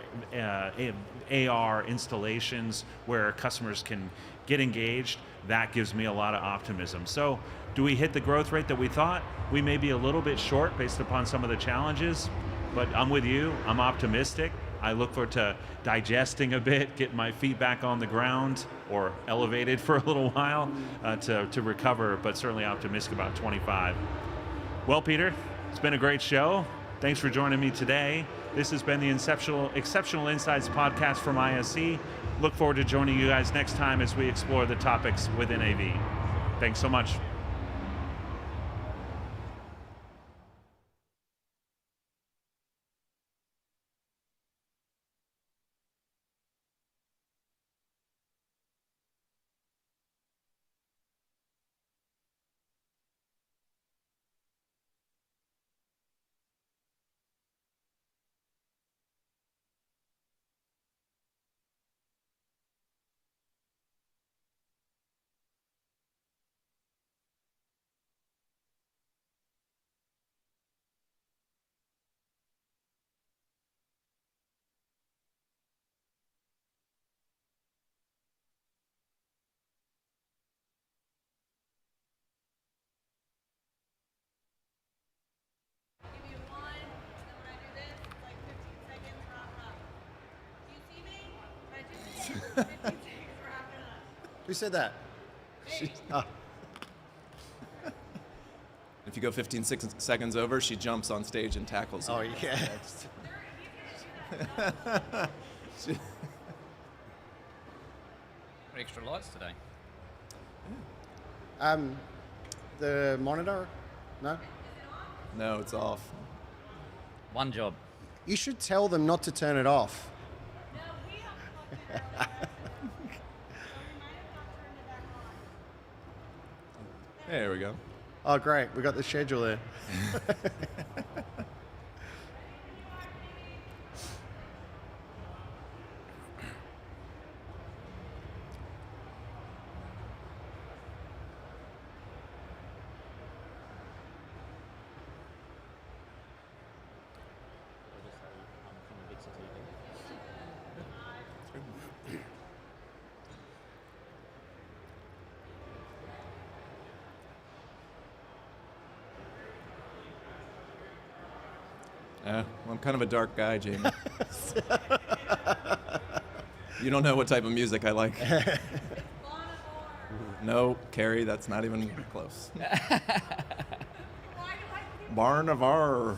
AR installations where customers can get engaged, that gives me a lot of optimism. So do we hit the growth rate that we thought? We may be a little bit short based upon some of the challenges, but I'm with you, I'm optimistic. I look forward to digesting a bit, getting my feet back on the ground or elevated for a little while to recover, but certainly optimistic about 25. Well, Peter, it's been a great show. Thanks for joining me today. This has been the Xceptional Insights podcast from ISE. Look forward to joining you guys next time as we explore the topics within AV. Thanks so much. Who said that? If you go 15 seconds over, she jumps on stage and tackles you. Oh, yeah. Extra lights today. The monitor? No? No, it's off. One job. You should tell them not to turn it off. There we go. Oh, great. We got the schedule there. Well, I'm kind of a dark guy, Jamie. You don't know what type of music I like. No, Carrie, that's not even close. Barnavar.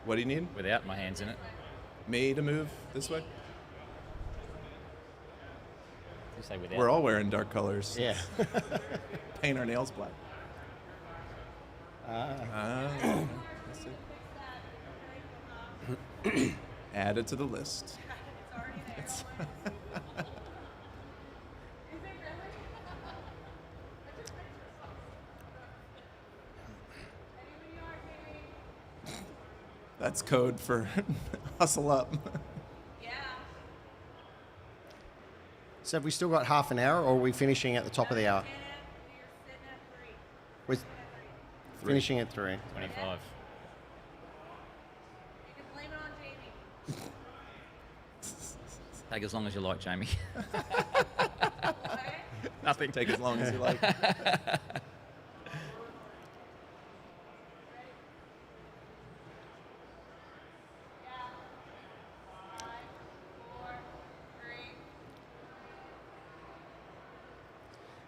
What do you need? Without my hands in it. Me to move this way? You say without. We're all wearing dark colors. Yeah. Paint our nails black. I see. Add it to the list. It's That's code for hustle up. So have we still got half an hour, or are we finishing at the top of the hour? We're finishing at 3. 25. Take as long as you like, Jamie. Nothing. Take as long as you like.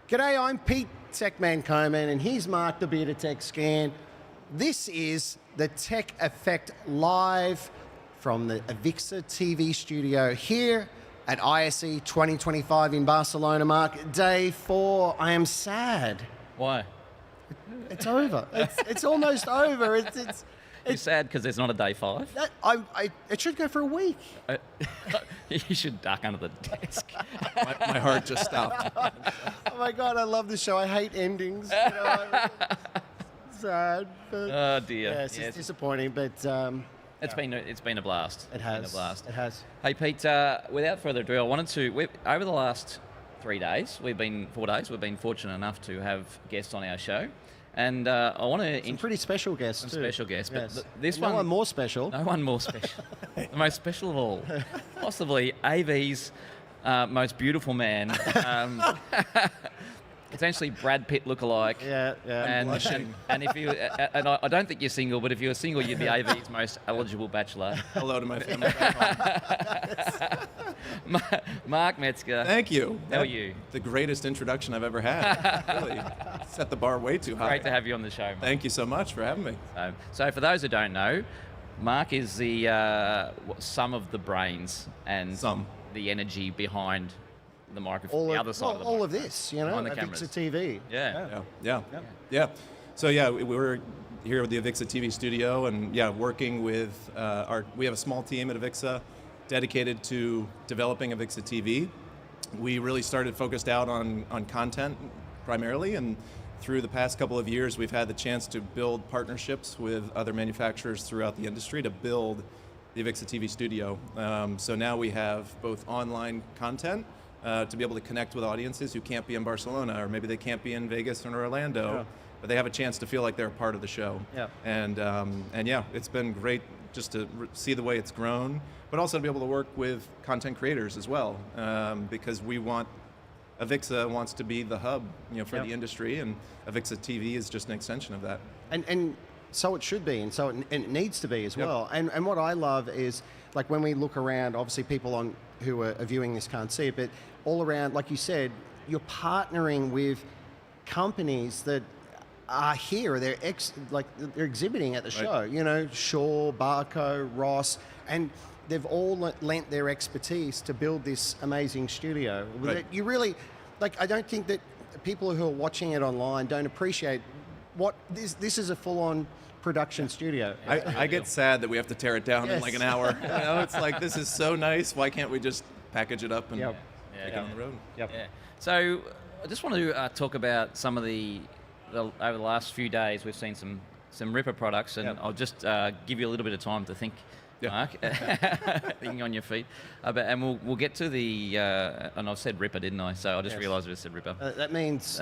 G'day, I'm Pete Techman Coman, and here's Mark, the Bearded Tech Scan. This is the Tech Effect live from the AVIXA TV studio here at ISE 2025 in Barcelona. Mark, day 4. I am sad. Why? It's over. It's almost over. You're sad because there's not a day 5? It should go for a week. You should duck under the desk. My heart just stopped. Oh my God, I love this show. I hate endings. You know, sad. But Oh dear. yes, it's disappointing, but It's been a blast. It has. Been a blast. It has. Hey Pete, without further ado, I wanted to. Over the last 4 days, we've been fortunate enough to have guests on our show, and I want to Some pretty special guests some too. special guests. But Yes. this No one more special. no one more special, the most special of all, possibly AV's most beautiful man. Potentially Brad Pitt lookalike. Yeah, yeah. And if you and I don't think you're single, but if you were single, you'd be AV's most eligible bachelor. Hello to my family back home. Mark Metzger. Thank you. How are you? The greatest introduction I've ever had. Really set the bar way too high. Great to have you on the show, Mark. Thank you so much for having me. So for those who don't know, Mark is the some of the brains and the energy behind the microphone, the other side of the all microphone. of this, you know, Behind the AVIXA cameras. TV. Yeah. So we're here with the AVIXA TV studio, and working with we have a small team at AVIXA dedicated to developing AVIXA TV. We really started focused out on content primarily, and through the past couple of years, we've had the chance to build partnerships with other manufacturers throughout the industry to build the AVIXA TV studio. So now we have both online content to be able to connect with audiences who can't be in Barcelona, or maybe they can't be in Vegas or Orlando, but they have a chance to feel like they're a part of the show. Yeah. And it's been great just to see the way it's grown, but also to be able to work with content creators as well, because AVIXA wants to be the hub, for the industry, and AVIXA TV is just an extension of that. And so it should be, and so it needs to be as well. And what I love is, like, when we look around, obviously people who are viewing this can't see it, but all around, like you said, you're partnering with companies that are here. They're exhibiting at the show. You know, Shaw, Barco, Ross, and they've all lent their expertise to build this amazing studio. Right. You really, I don't think that people who are watching it online don't appreciate what this is a full-on production studio. I get sad that we have to tear it down in like an hour. It's like, this is so nice. Why can't we just package it up and take it on the road? Yep. Yeah. So I just want to talk about some of the over the last few days, we've seen some Ripper products, and I'll just give you a little bit of time to think, Mark, thinking on your feet. And we'll get to the, and I've said Ripper, didn't I? So I just realised I just said Ripper. That means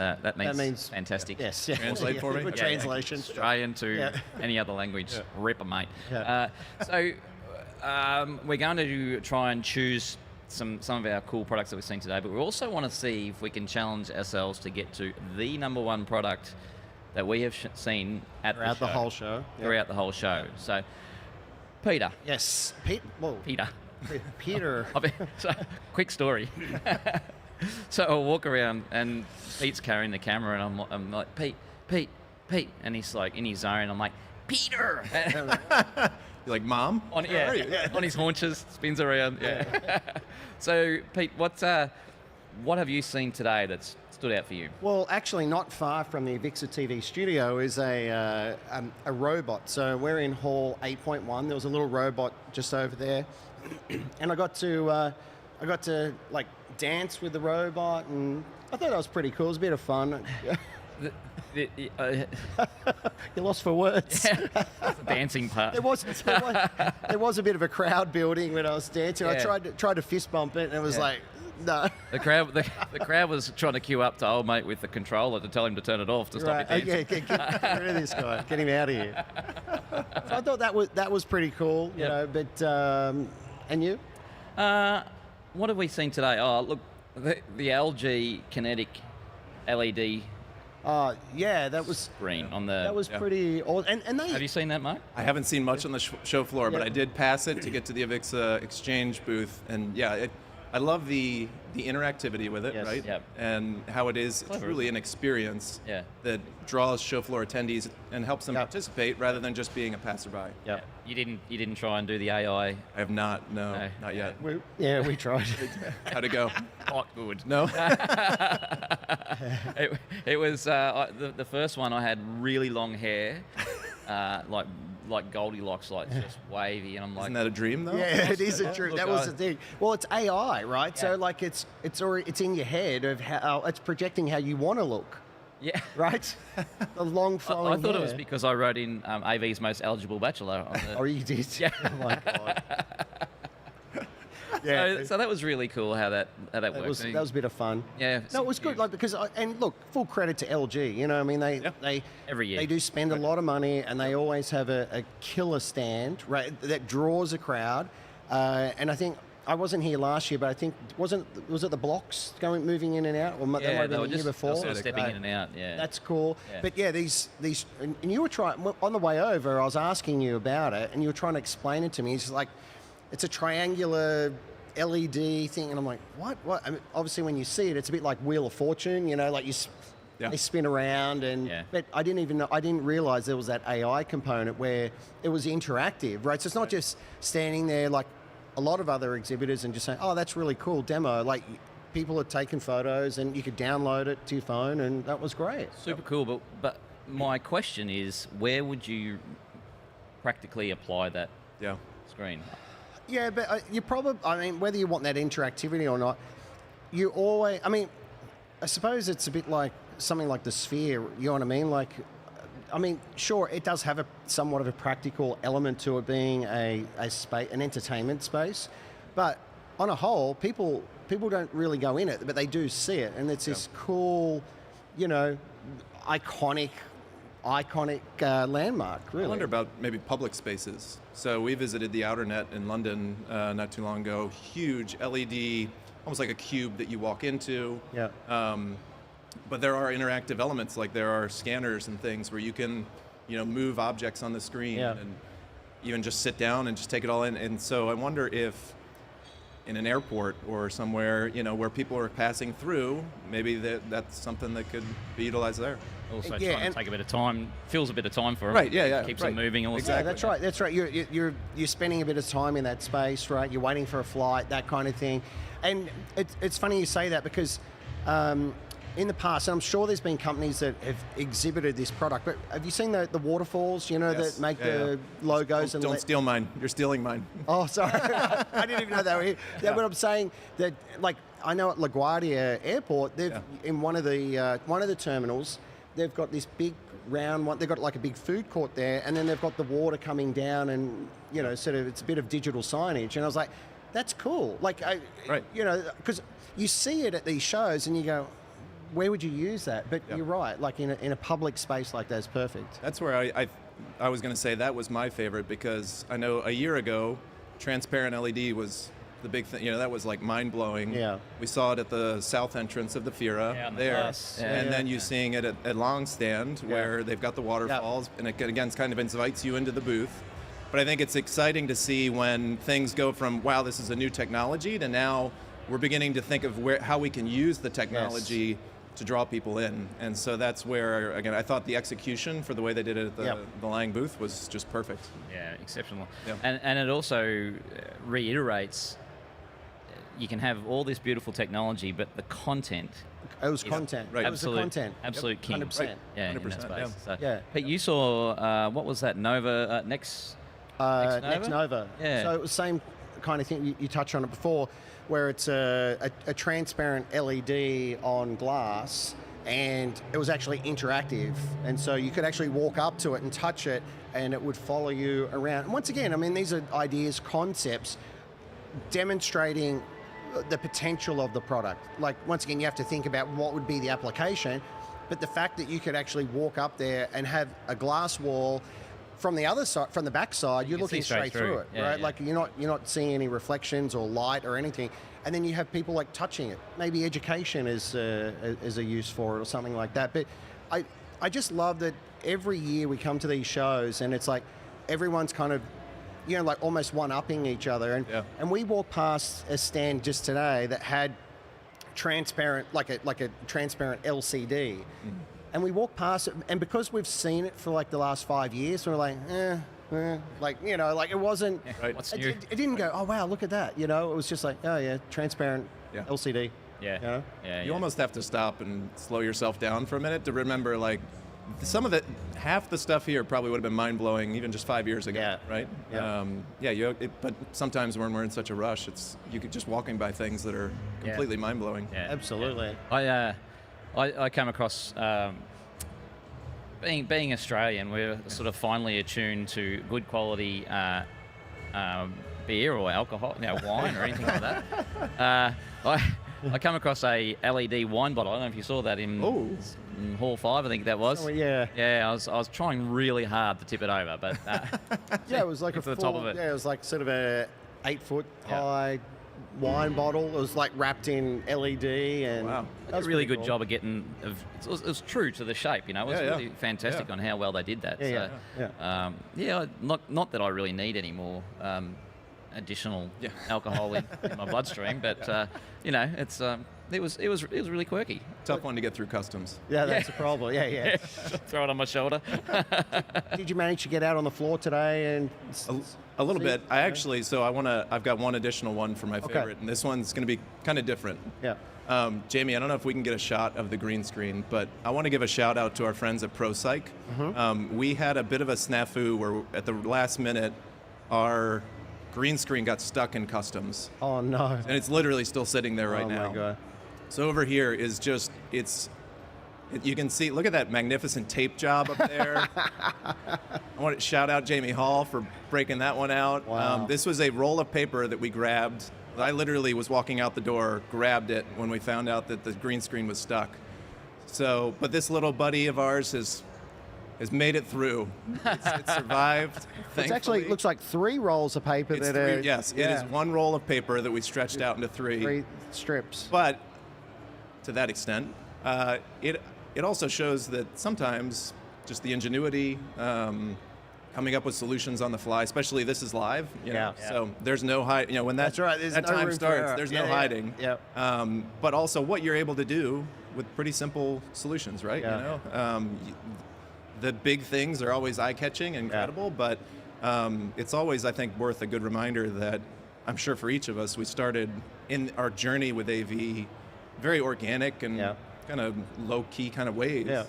fantastic. Yes. Translate for me. Good translation. Australian to any other language. Ripper, mate. So we're going to try and choose some of our cool products that we've seen today, but we also want to see if we can challenge ourselves to get to the number one product that we have seen throughout the whole show. Throughout the whole show. So, Peter. Yes. Peter. Peter. So, quick story. So I'll walk around and Pete's carrying the camera, and I'm like, Pete, and he's like in his zone. I'm like, Peter. You're like, Mom? On his haunches, spins around. Yeah. So, Pete, what have you seen today that's stood out for you? Well, actually, not far from the AVIXA TV studio is a robot. So we're in Hall 8.1. There was a little robot just over there, and I got to like dance with the robot, and I thought that was pretty cool. It was a bit of fun. You're lost for words. The dancing part. There was a bit of a crowd building when I was dancing. Yeah. I tried to fist bump it, and it was like, no. The crowd was trying to queue up to old mate with the controller to tell him to turn it off to stop it dancing. Get rid of this guy. Get him out of here. So I thought that was pretty cool, you know. But and you? What have we seen today? Oh, look, the LG Kinetic LED. That was screen on the. That was pretty awesome. And they. Have you seen that, Mark? I haven't seen much on the show floor, but I did pass it to get to the AVIXA Exchange booth, and I love the interactivity with it, right? Yep. And how it is truly an experience that draws show floor attendees and helps them participate rather than just being a passerby. Yeah. You didn't try and do the AI. I have not. No, not yet. We tried. How'd it go? Not good. No. It was the first one. I had really long hair, like Goldilocks, just wavy, and I'm like, isn't that a dream though? Yeah, it is a dream. That was the thing. Well, it's AI, right? Yeah. So like it's in your head of how it's projecting how you want to look. Yeah. Right? The long flowing I thought it was hair. because I wrote in AV's most eligible bachelor. On the, Oh, you did? Yeah. Oh my God. So that was really cool how that worked. That was a bit of fun. Yeah. No, it was good. Like because and look, full credit to LG. You know, I mean, they Every year. they do spend a lot of money, and they always have a killer stand, right? That draws a crowd. And I think I wasn't here last year, but I think was it the blocks moving in and out, or that might have been the year before? Sort of stepping in and out. Yeah. That's cool. Yeah. But yeah, these and you were trying on the way over. I was asking you about it, and you were trying to explain it to me. It's like it's a triangular LED thing, and I'm like, what? I mean, obviously, when you see it, it's a bit like Wheel of Fortune, you know, like they spin around, and but I didn't realize there was that AI component where it was interactive, right? So it's not just standing there like a lot of other exhibitors and just saying, oh, that's really cool demo. Like people had taken photos, and you could download it to your phone, and that was great. Super cool, but my question is, where would you practically apply that screen? Yeah, but you probably, I mean, whether you want that interactivity or not, you always, I mean, I suppose it's a bit like something like the Sphere, you know what I mean? Like, I mean, sure, it does have somewhat of a practical element to it being a space, an entertainment space, but on a whole, people don't really go in it, but they do see it, and it's this cool, you know, iconic landmark, really. I wonder about maybe public spaces. So we visited the Outer Net in London not too long ago. Huge LED, almost like a cube that you walk into. Yeah. But there are interactive elements, like there are scanners and things where you can, you know, move objects on the screen and even just sit down and just take it all in. And so I wonder if in an airport or somewhere, you know, where people are passing through, maybe that's something that could be utilized there. Also trying to take a bit of time, fills a bit of time for them. Right, yeah. Keeps them moving. Also. Exactly. Yeah, that's right. You're spending a bit of time in that space, right? You're waiting for a flight, that kind of thing. And it's funny you say that because in the past, and I'm sure there's been companies that have exhibited this product, but have you seen the waterfalls, you know, that make the logos? Don't steal mine. You're stealing mine. Oh, sorry. I didn't even know they were here. Yeah, but I'm saying that, like, I know at LaGuardia Airport, they've in one of the terminals, they've got this big round one. They've got like a big food court there, and then they've got the water coming down, and you know, sort of, it's a bit of digital signage. And I was like, that's cool. Like, you know, because you see it at these shows, and you go, where would you use that? But you're right. Like in a public space like that is perfect. That's where I was going to say that was my favorite, because I know a year ago, transparent LED was the big thing. You know, that was like mind blowing. Yeah. We saw it at the south entrance of the Fira there, and then you seeing it at Longstand where they've got the waterfalls, and it again kind of invites you into the booth. But I think it's exciting to see when things go from, wow, this is a new technology, to now we're beginning to think of how we can use the technology to draw people in. And so that's where, again, I thought the execution for the way they did it at the Lang booth was just perfect. Yeah, exceptional. Yep. And it also reiterates, you can have all this beautiful technology, but the content. It was content. Right. It was the content. Absolute king. 100%. Right. Yeah, 100%, in that space. Yeah. So, Pete, you saw, what was that, Nova, Next Nova? Yeah. So it was the same kind of thing, you touched on it before, where it's a transparent LED on glass, and it was actually interactive, and so you could actually walk up to it and touch it, and it would follow you around. And once again, I mean, these are ideas, concepts, demonstrating the potential of the product. Like, once again, you have to think about what would be the application, but the fact that you could actually walk up there and have a glass wall from the other side, from the back side, you're looking straight through it, right? Yeah. Like you're not seeing any reflections or light or anything, and then you have people like touching it. Maybe education is a use for it or something like that. But I just love that every year we come to these shows and it's like everyone's kind of, you know, like almost one-upping each other. And we walked past a stand just today that had transparent, like a transparent LCD. And we walked past it, and because we've seen it for like the last 5 years, we're like, like, you know, like it wasn't, it didn't go, oh wow, look at that, you know, it was just like, oh yeah, transparent LCD. Yeah. You know? You almost have to stop and slow yourself down for a minute to remember, like, some of it, half the stuff here probably would have been mind-blowing even just 5 years ago, right? But sometimes when we're in such a rush, you could just walking by things that are completely mind-blowing. Yeah. Absolutely. I came across being Australian, we're sort of finely attuned to good quality beer or alcohol, wine or anything like that. I come across a LED wine bottle. I don't know if you saw that in Hall 5, I think that was. Oh, yeah. Yeah, I was trying really hard to tip it over, but yeah, it was like to the top of it. Yeah, it was like sort of a 8-foot high wine bottle. It was like wrapped in LED, and Wow. That was a really good job of getting. It was true to the shape, It was really fantastic on how well they did that. Not that I really need any more additional alcohol in my bloodstream, but it's it was really quirky. Tough one to get through customs. Yeah, that's a problem. Yeah. Throw it on my shoulder. Did you manage to get out on the floor today and? A little bit. I actually, I've got one additional one for my favorite, and this one's going to be kind of different. Yeah. Jamie, I don't know if we can get a shot of the green screen, but I want to give a shout out to our friends at ProPsych. We had a bit of a snafu where at the last minute, our green screen got stuck in customs. Oh no. And it's literally still sitting there right now. Oh my God. So over here is just, you can see, look at that magnificent tape job up there. I want to shout out Jamie Hall for breaking that one out. Wow. This was a roll of paper that we grabbed. I literally was walking out the door, grabbed it when we found out that the green screen was stuck. So, but this little buddy of ours has made it through. It's survived. It actually looks like 3 rolls of paper It's that three, are. yes, it is one roll of paper that we stretched out into 3. 3 strips. But to that extent, it also shows that sometimes just the ingenuity, coming up with solutions on the fly, especially this is live. So there's no hide. When That's right. There's that no time room starts, for there's error. no hiding. Yeah. But also what you're able to do with pretty simple solutions, right? Yeah. The big things are always eye-catching and incredible, but it's always, I think, worth a good reminder that I'm sure for each of us, we started in our journey with AV very organic and kind of low-key kind of ways. Yeah.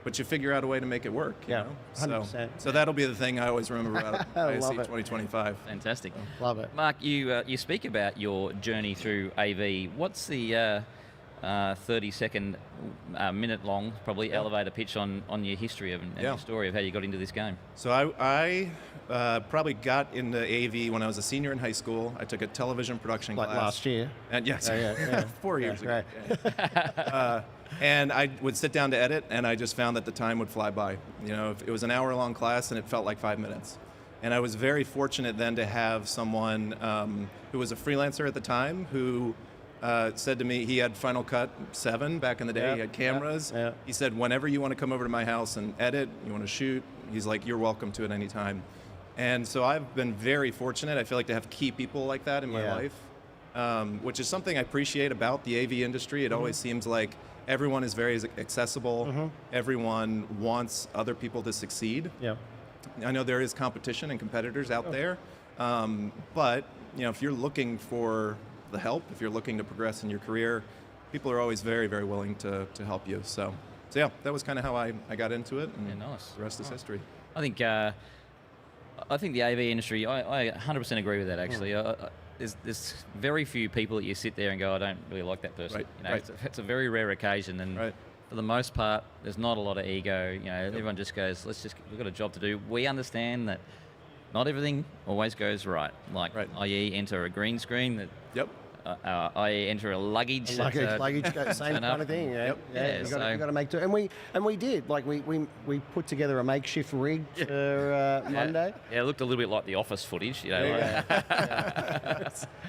But you figure out a way to make it work. You know? 100%. So that'll be the thing I always remember about ISE love it. 2025. Fantastic. Love it. Mark, you speak about your journey through AV. What's the 30-second, minute long, probably elevator pitch on your history and your story of how you got into this game? So I probably got into AV when I was a senior in high school. I took a television production class. Last year. And yes, 4 years ago. Right. And I would sit down to edit, and I just found that the time would fly by. It was an hour-long class, and it felt like 5 minutes. And I was very fortunate then to have someone who was a freelancer at the time who said to me, he had Final Cut 7 back in the day. He had cameras. He said, whenever you want to come over to my house and edit, you want to shoot, he's like, you're welcome to it anytime. And so I've been very fortunate. I feel like to have key people like that in my life, which is something I appreciate about the AV industry. It always seems like everyone is very accessible. Everyone wants other people to succeed. I know there is competition and competitors out there, but if you're looking for the help, if you're looking to progress in your career, people are always very, very willing to help you. So yeah, that was kind of how I got into it, and nice. The rest is history. I think the AV industry, I 100% agree with that, actually. There's very few people that you sit there and go, I don't really like that person. It's a very rare occasion, and for the most part, there's not a lot of ego. Everyone just goes, we've got a job to do. We understand that not everything always goes right. I.e. enter a green screen that I enter a luggage. Luggage, same kind of thing. You got to make do. And we did. We put together a makeshift rig for Monday. Yeah, it looked a little bit like the Office footage.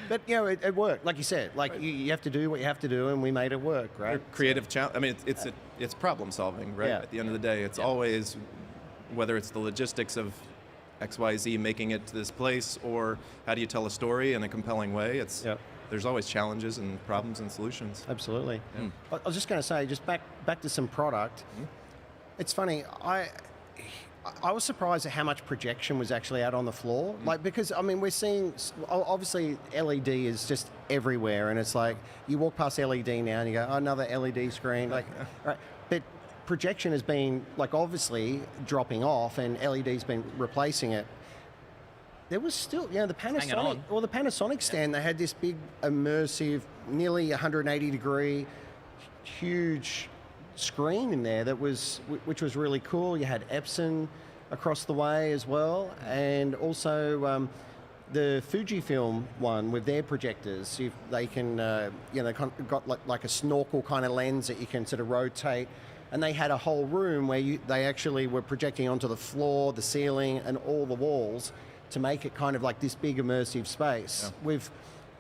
But it worked. Like you said, you have to do what you have to do, and we made it work. Right. Creative challenge. I mean, it's problem solving, right? At the end of the day, it's always whether it's the logistics of XYZ making it to this place, or how do you tell a story in a compelling way. There's always challenges and problems and solutions. Absolutely. I was just going to say, just back to some product. It's funny, I was surprised at how much projection was actually out on the floor. Because we're seeing, obviously LED is just everywhere, and it's like you walk past LED now and you go, oh, another LED screen. Right. But projection has been obviously dropping off, and LED's been replacing it. There was still, the Panasonic stand, they had this big immersive, nearly 180 degree, huge screen in there that which was really cool. You had Epson across the way as well, and also the Fujifilm one with their projectors. They can, they got like a snorkel kind of lens that you can sort of rotate, and they had a whole room where they actually were projecting onto the floor, the ceiling, and all the walls to make it kind of like this big immersive space. Yeah.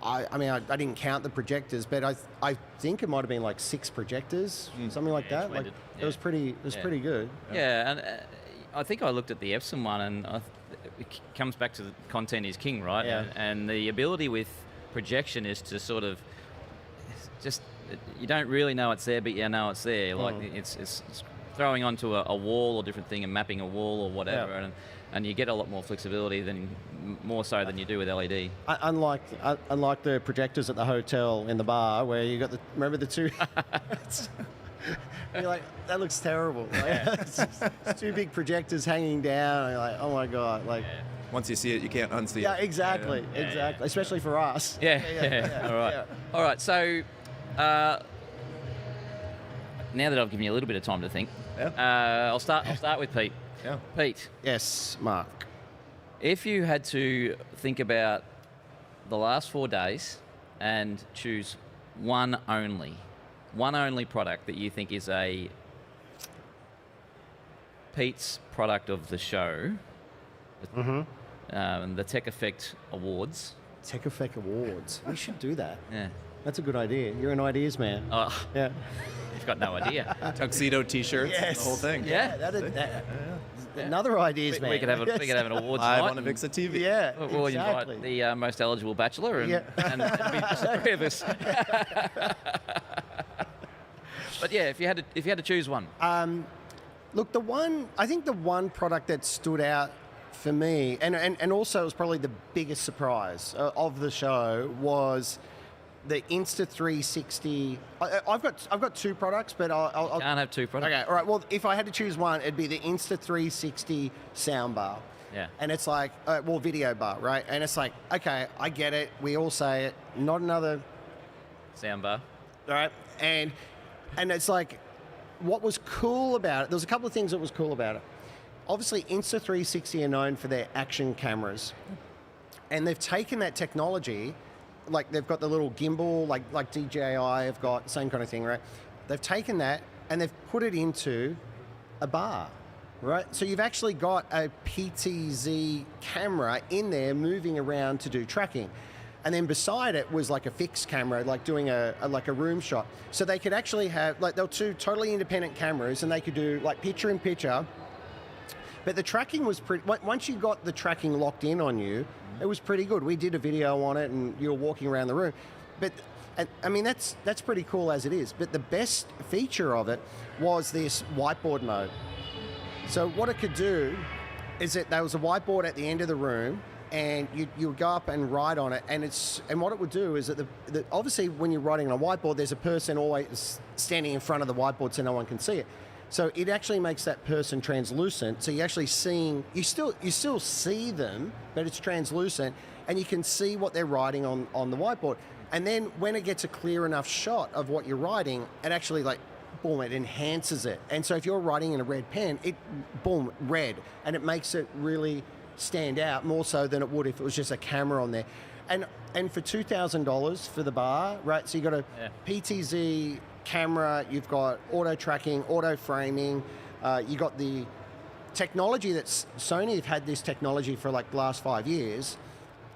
I didn't count the projectors, but I think it might have been like 6 projectors, something like that. Like it was pretty good. Yeah, and I think I looked at the Epson one, and it comes back to the content is king, right? Yeah. And the ability with projection is to sort of just, you don't really know it's there, but you know it's there. Like it's throwing onto a wall or different thing and mapping a wall or whatever, and you get a lot more flexibility more so than you do with LED. Unlike the projectors at the hotel in the bar where you got remember the two. You're like, that looks terrible. Like, it's 2 big projectors hanging down. And you're like, oh my god! Like, once you see it, you can't unsee it. Yeah, exactly. Especially for us. Yeah. All right. Yeah. All right. So now that I've given you a little bit of time to think, I'll start with Pete. Yeah. Pete. Yes, Mark. If you had to think about the last 4 days and choose one only product that you think is a Pete's product of the show, the Tech Effect Awards. Tech Effect Awards. We should do that. Yeah. That's a good idea. You're an ideas man. Oh, yeah. You've got no idea. Tuxedo T-shirts, the whole thing. Another ideas man. We could have an awards live night on AVIXA TV. Yeah, We'll exactly. invite the most eligible bachelor and it'd be just the 3 of us. But yeah, if you had to choose one. Look, I think the one product that stood out for me, and also was probably the biggest surprise of the show, was the Insta360. I've got 2 products, but I'll can't have 2 products. Okay, all right. Well, if I had to choose one, it'd be the Insta360 soundbar. Yeah. And it's like, video bar, right? And it's like, okay, I get it. We all say it. Not another soundbar. All right, and it's like, what was cool about it? There was a couple of things that was cool about it. Obviously, Insta360 are known for their action cameras, and they've taken that technology. Like they've got the little gimbal, like DJI have got, same kind of thing, right? They've taken that and they've put it into a bar, right? So you've actually got a PTZ camera in there moving around to do tracking. And then beside it was like a fixed camera, like doing a room shot. So they could actually have, like, they were 2 totally independent cameras, and they could do like picture in picture. But the tracking was pretty, once you got the tracking locked in on you, it was pretty good. We did a video on it and you were walking around the room. But, I mean, that's pretty cool as it is. But the best feature of it was this whiteboard mode. So what it could do is that there was a whiteboard at the end of the room, and you would go up and write on it, and what it would do is that obviously when you're writing on a whiteboard, there's a person always standing in front of the whiteboard so no one can see it. So it actually makes that person translucent. So you're actually seeing, you still see them, but it's translucent, and you can see what they're writing on the whiteboard. And then when it gets a clear enough shot of what you're writing, it actually boom, it enhances it. And so if you're writing in a red pen, boom, red, and it makes it really stand out more so than it would if it was just a camera on there. And for $2,000 for the bar, right? So you got a PTZ camera, you've got auto tracking, auto framing, you got the technology that's Sony have had this technology for like the last 5 years,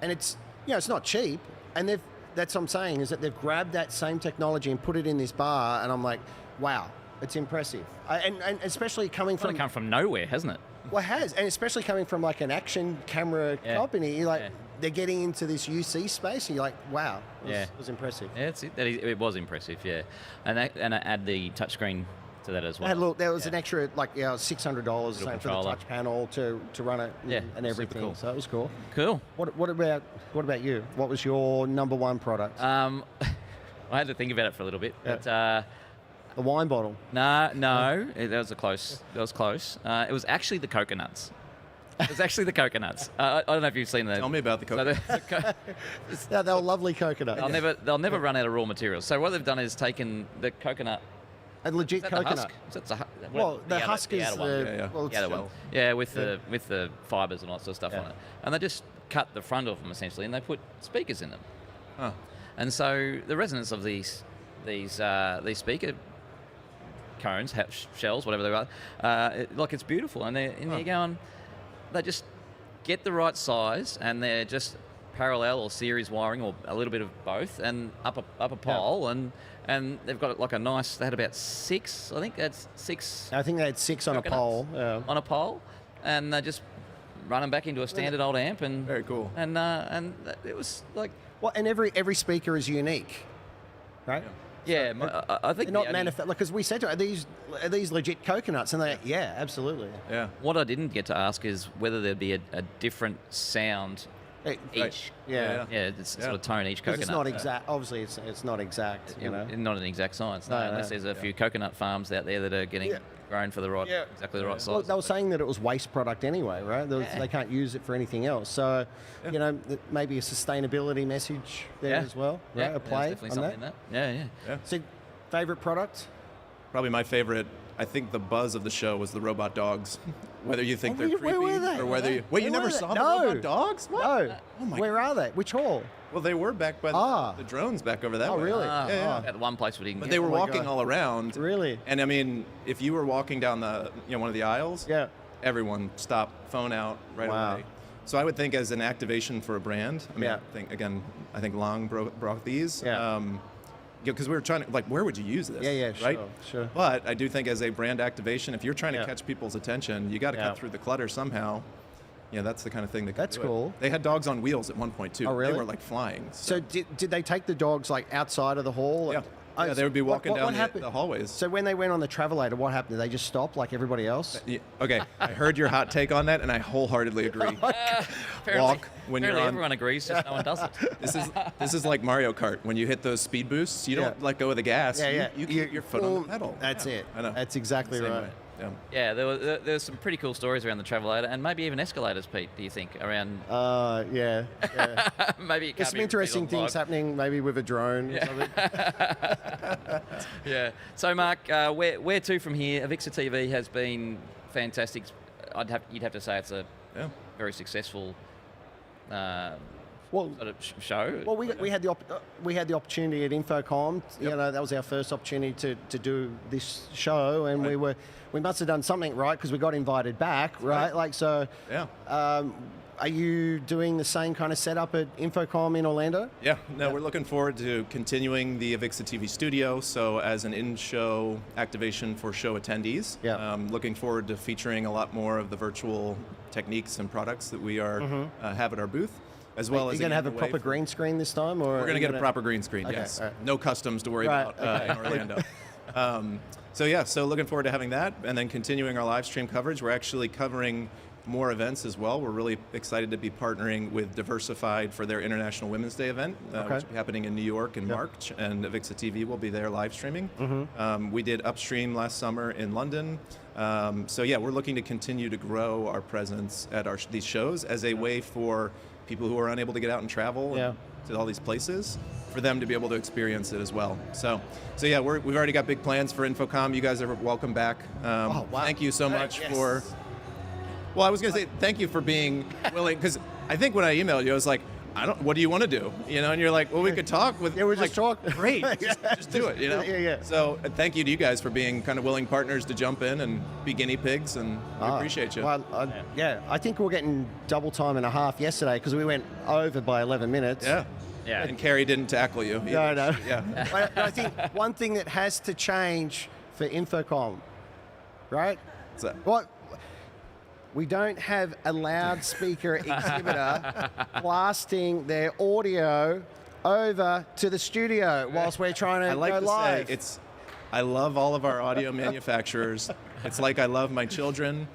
and it's not cheap, and that's what I'm saying, is that they've grabbed that same technology and put it in this bar, and I'm like, wow, it's impressive. And especially coming from... It's come from nowhere, hasn't it? Well, it has, and especially coming from like an action camera company, you're like, they're getting into this UC space, and you're like, wow, it was impressive. Yeah, it was impressive, yeah. And add the touchscreen to that as well. And look, there was an extra $600 or something for the touch panel to run it and everything. Cool. So it was cool. Cool. What about you? What was your number one product? I had to think about it for a little bit, but. The wine bottle? No, that was close. That was close. It was actually the coconuts. I don't know if you've seen that. Tell me about the coconuts. Yeah, they were lovely coconuts. They'll never run out of raw materials. So what they've done is taken the coconut A legit Is that the coconut. husk? That's Well, the husk is outer one. the well, it's The other one. shell. Yeah, with the fibers and all that sort of stuff Yeah. on it. And they just cut the front of them essentially, and they put speakers in them. Huh. And so the resonance of these speaker cones, shells, whatever they are, like it's beautiful. And they're going, they just get the right size, and they're just parallel or series wiring, or a little bit of both, and up a pole, and they've got like a nice. They had about 6, I think that's 6. I think they had 6 on a coconuts pole. Yeah. On a pole, and they just run them back into a standard old amp, and Very cool. And it was like, Well, and every speaker is unique, right? yeah, I think They're not the only- manufactured, because we said to her, are these legit coconuts? And they, yeah, absolutely. Yeah. What I didn't get to ask is whether there'd be a different sound each. Yeah. Yeah, it's sort of tone each 'Cause coconut. it's not exact. Obviously, it's not exact. You know. Not an exact science, no, No, unless no. there's a few coconut farms out there that are getting grown for the right, exactly the right size. Well, they were saying that it was waste product anyway, right? They can't use it for anything else. So, you know, maybe a sustainability message there as well, right? A play there's definitely on something that. in that. Yeah. So, favorite product? Probably my favorite. I think the buzz of the show was the robot dogs. Whether you think they're where creepy were they? or whether you you never saw the No. robot dogs? What? No. Oh my Where are they? Which hall? Well, they were back by the drones back over that Oh, way. really? Yeah. At the one place we didn't But get. they were my walking God. all around. Really? And I mean, if you were walking down one of the aisles, everyone stop, phone out right Wow. away. So I would think as an activation for a brand, I mean, Yeah. I think Long brought these. Yeah. Because we were trying to, like, where would you use this? Yeah, right? sure. But I do think as a brand activation, if you're trying to catch people's attention, you got to Yeah. cut through the clutter somehow. Yeah, that's the kind of thing that can That's do it. cool. They had dogs on wheels at one point too. Oh, really? They were like flying. So, did they take the dogs like outside of the hall? Yeah. Yeah, they would be walking What down happened? the hallways. So when they went on the Travelator, what happened? Did they just stop like everybody else? Yeah, okay, I heard your hot take on that, and I wholeheartedly agree. Walk when you're Apparently on. everyone agrees, just no one does it. This is like Mario Kart. When you hit those speed boosts, you don't let go of the gas. You keep your foot on the pedal. That's it. I know. That's exactly Same right. way. Yeah. Yeah, there was some pretty cool stories around the Travelator, and maybe even escalators, Pete, do you think, around... Yeah. maybe it can't There's some be interesting repeated on things live. happening, maybe with a drone or something. Yeah. So, Mark, where to from here? AVIXA TV has been fantastic. You'd have to say it's a very successful sort of show. Well, we had the opportunity at Infocom. You know, that was our first opportunity to do this show, and we must have done something right because we got invited back, right? Like so. Yeah. Are you doing the same kind of setup at Infocom in Orlando? Yeah, no, we're looking forward to continuing the AVIXA TV studio, so as an in-show activation for show attendees. Looking forward to featuring a lot more of the virtual techniques and products that we have at our booth, as well Are as you going to have a proper green screen this time? Or we're going to get a proper green screen, Okay, yes. all right. No customs to worry about in Orlando. So looking forward to having that, and then continuing our live stream coverage. We're actually covering more events as well. We're really excited to be partnering with Diversified for their International Women's Day event, which will be happening in New York in March, and AVIXA TV will be there live streaming. We did Upstream last summer in London. We're looking to continue to grow our presence at these shows as a way for people who are unable to get out and travel to all these places, for them to be able to experience it as well. We've already got big plans for Infocom. You guys are welcome back. Thank you so much for... Well, I was going to say thank you for being willing, because I think when I emailed you, I was like, what do you want to do? You know, and you're like, well, we could talk with. Yeah, we're just talking. Great, just do it. You know. Yeah. So thank you to you guys for being kind of willing partners to jump in and be guinea pigs, and we appreciate you. Well, I think we were getting double time and a half yesterday because we went over by 11 minutes. Yeah. And Carrie didn't tackle you. No. Yeah. But I think one thing that has to change for Infocom, right? What's that? What? We don't have a loudspeaker exhibitor blasting their audio over to the studio whilst we're trying to I like go to live. say I love all of our audio manufacturers. It's like I love my children,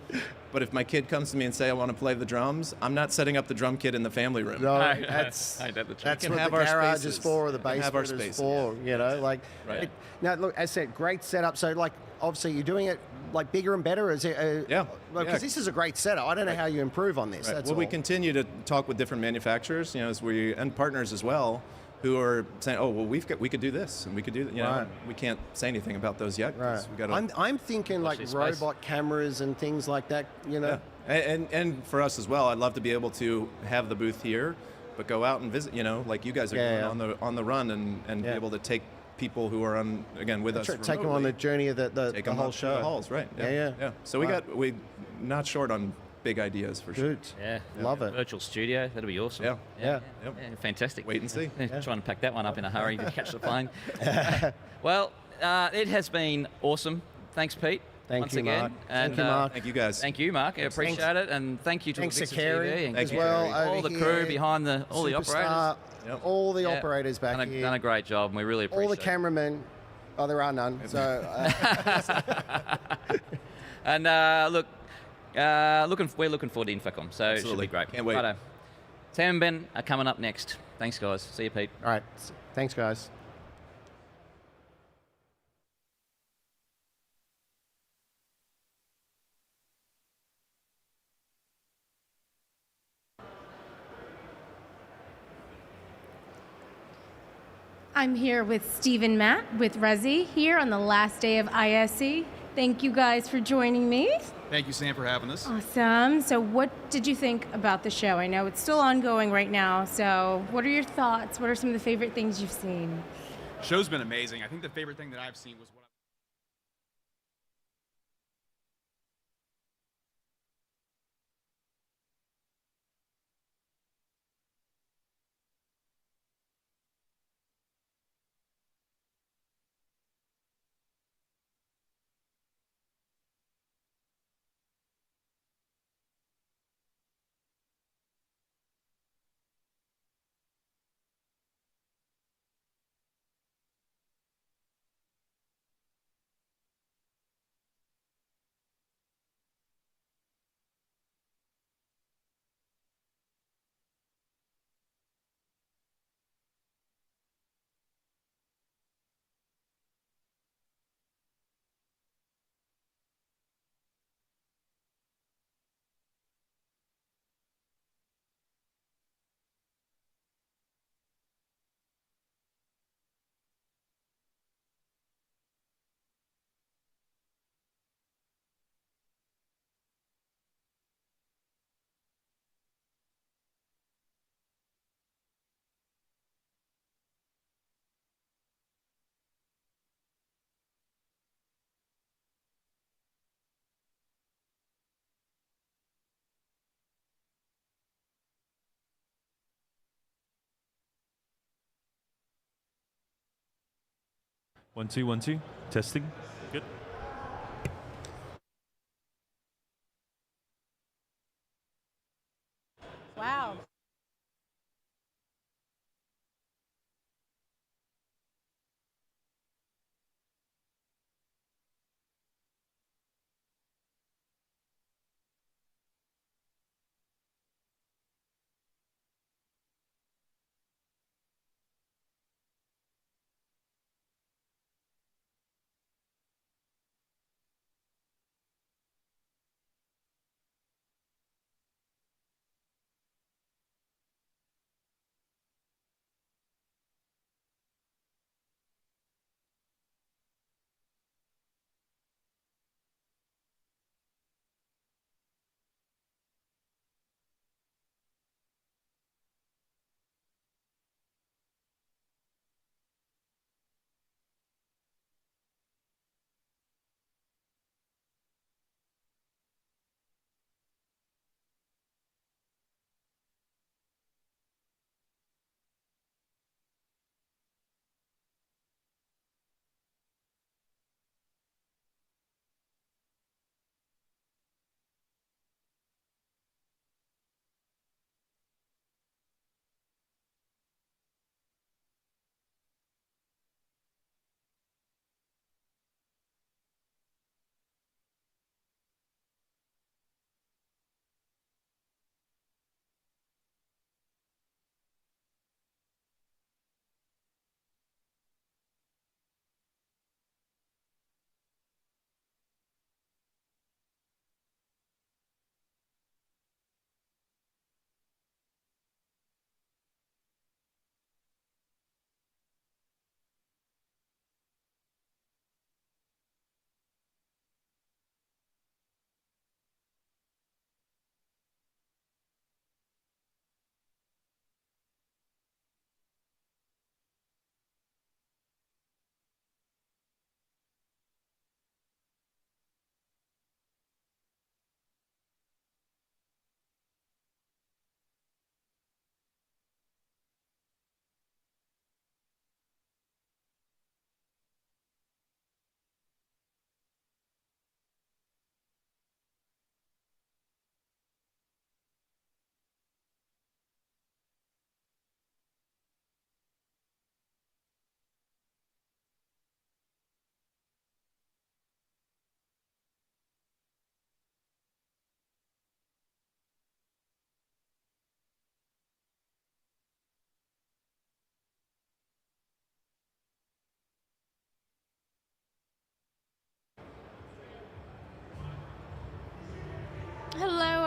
but if my kid comes to me and say I want to play the drums, I'm not setting up the drum kit in the family room. No, that's I know the truth. what can have the our garage spaces. is for, or the We can have basement our is spaces, for. You know, like. Right. Now, look, as I said, great setup. So, like, obviously, you're doing it like bigger and better. Is it? Because this is a great setup. I don't know how you improve on this. Right. That's well, we all. continue to talk with different manufacturers, and partners as well, who are saying, "Oh, well, we could do this, and we could do that." You know, Right. we can't say anything about those yet. 'Cause we gotta, I'm thinking like this space. robot cameras and things like that. You know. yeah. And for us as well, I'd love to be able to have the booth here, but go out and visit. You know, like you guys are doing on the run, and be able to take people who are with us. Take them on the journey of the whole to show. the halls, right? Yeah. So we not short on big ideas for sure. Good. Yeah, Love it. Virtual studio, that'll be awesome. Yeah. Yeah. Yep. Yeah, fantastic. Wait and see. Trying to pack that one up in a hurry to catch the plane. Well, it has been awesome. Thanks, Pete. Thank once you, again. Mark. And, Thank you, Mark. Thank you guys. Thank you, Mark. I appreciate it, and thank you to Thanks to AVIXA Kerry TV and as you, well. Kerry. all over the crew here. behind all the operators. Superstar, all the Yeah, operators back here. done a great job, and we really appreciate all the it. cameramen. Oh, there are none. So And look, we're looking forward to Infocom, so it should Absolutely. be great. Can't wait. Righto. Sam and Ben are coming up next. Thanks, guys. See you, Pete. all right. Thanks, guys. I'm here with Steve and Matt with Resi here on the last day of ISE. Thank you guys for joining me. Thank you, Sam, for having us. Awesome. So what did you think about the show? I know it's still ongoing right now, so what are your thoughts? What are some of the favorite things you've seen? Show's been amazing. I think the favorite thing that I've seen was what One, two, 1, 2. Testing. Good. Wow.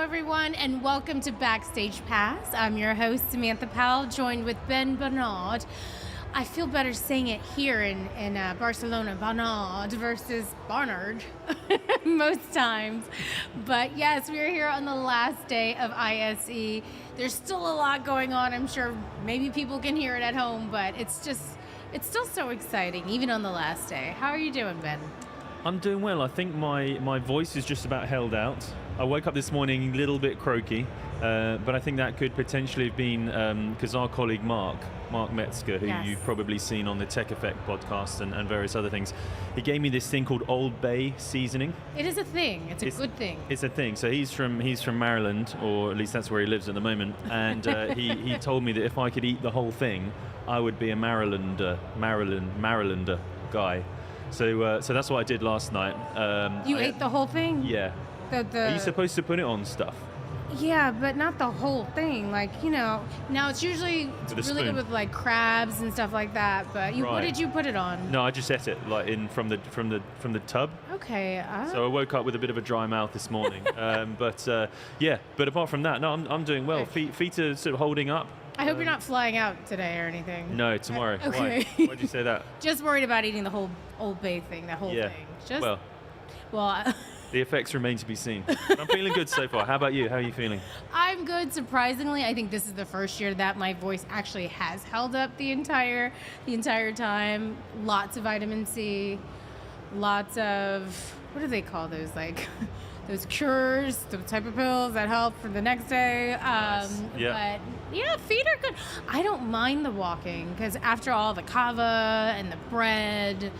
everyone, and welcome to Backstage Pass. I'm your host, Samantha Powell, joined with Ben Bernard. I feel better saying it here in Barcelona, Bernard versus Barnard most times. But yes, we are here on the last day of ISE. There's still a lot going on. I'm sure maybe people can hear it at home, but it's still so exciting, even on the last day. How are you doing, Ben? I'm doing well. I think my voice is just about held out. I woke up this morning a little bit croaky, but I think that could potentially have been because our colleague Mark Metzger, who Yes. you've probably seen on the Tech Effect podcast and various other things, he gave me this thing called Old Bay seasoning. It is a thing. It's a good thing. It's a thing. So he's from Maryland, or at least that's where he lives at the moment, and he told me that if I could eat the whole thing, I would be a Marylander guy. So that's what I did last night. You ate the whole thing? Yeah. Are you supposed to put it on stuff? Yeah, but not the whole thing. Like, now it's usually With a really spoon. good with like crabs and stuff like that. But what Right. did you put it on? No, I just ate it like from the tub. Okay. So I woke up with a bit of a dry mouth this morning. But apart from that, no, I'm doing well. Feet are sort of holding up. I hope you're not flying out today or anything. No, tomorrow. Okay. Why? Why'd you say that? Just worried about eating the whole Old Bay thing, the whole Yeah. thing. Well, the effects remain to be seen. I'm feeling good so far. How about you? How are you feeling? I'm good. Surprisingly, I think this is the first year that my voice actually has held up the entire time. Lots of vitamin C, lots of, what do they call those? Like those cures, the type of pills that help for the next day. Yeah. But yeah, feet are good. I don't mind the walking because after all the kava and the bread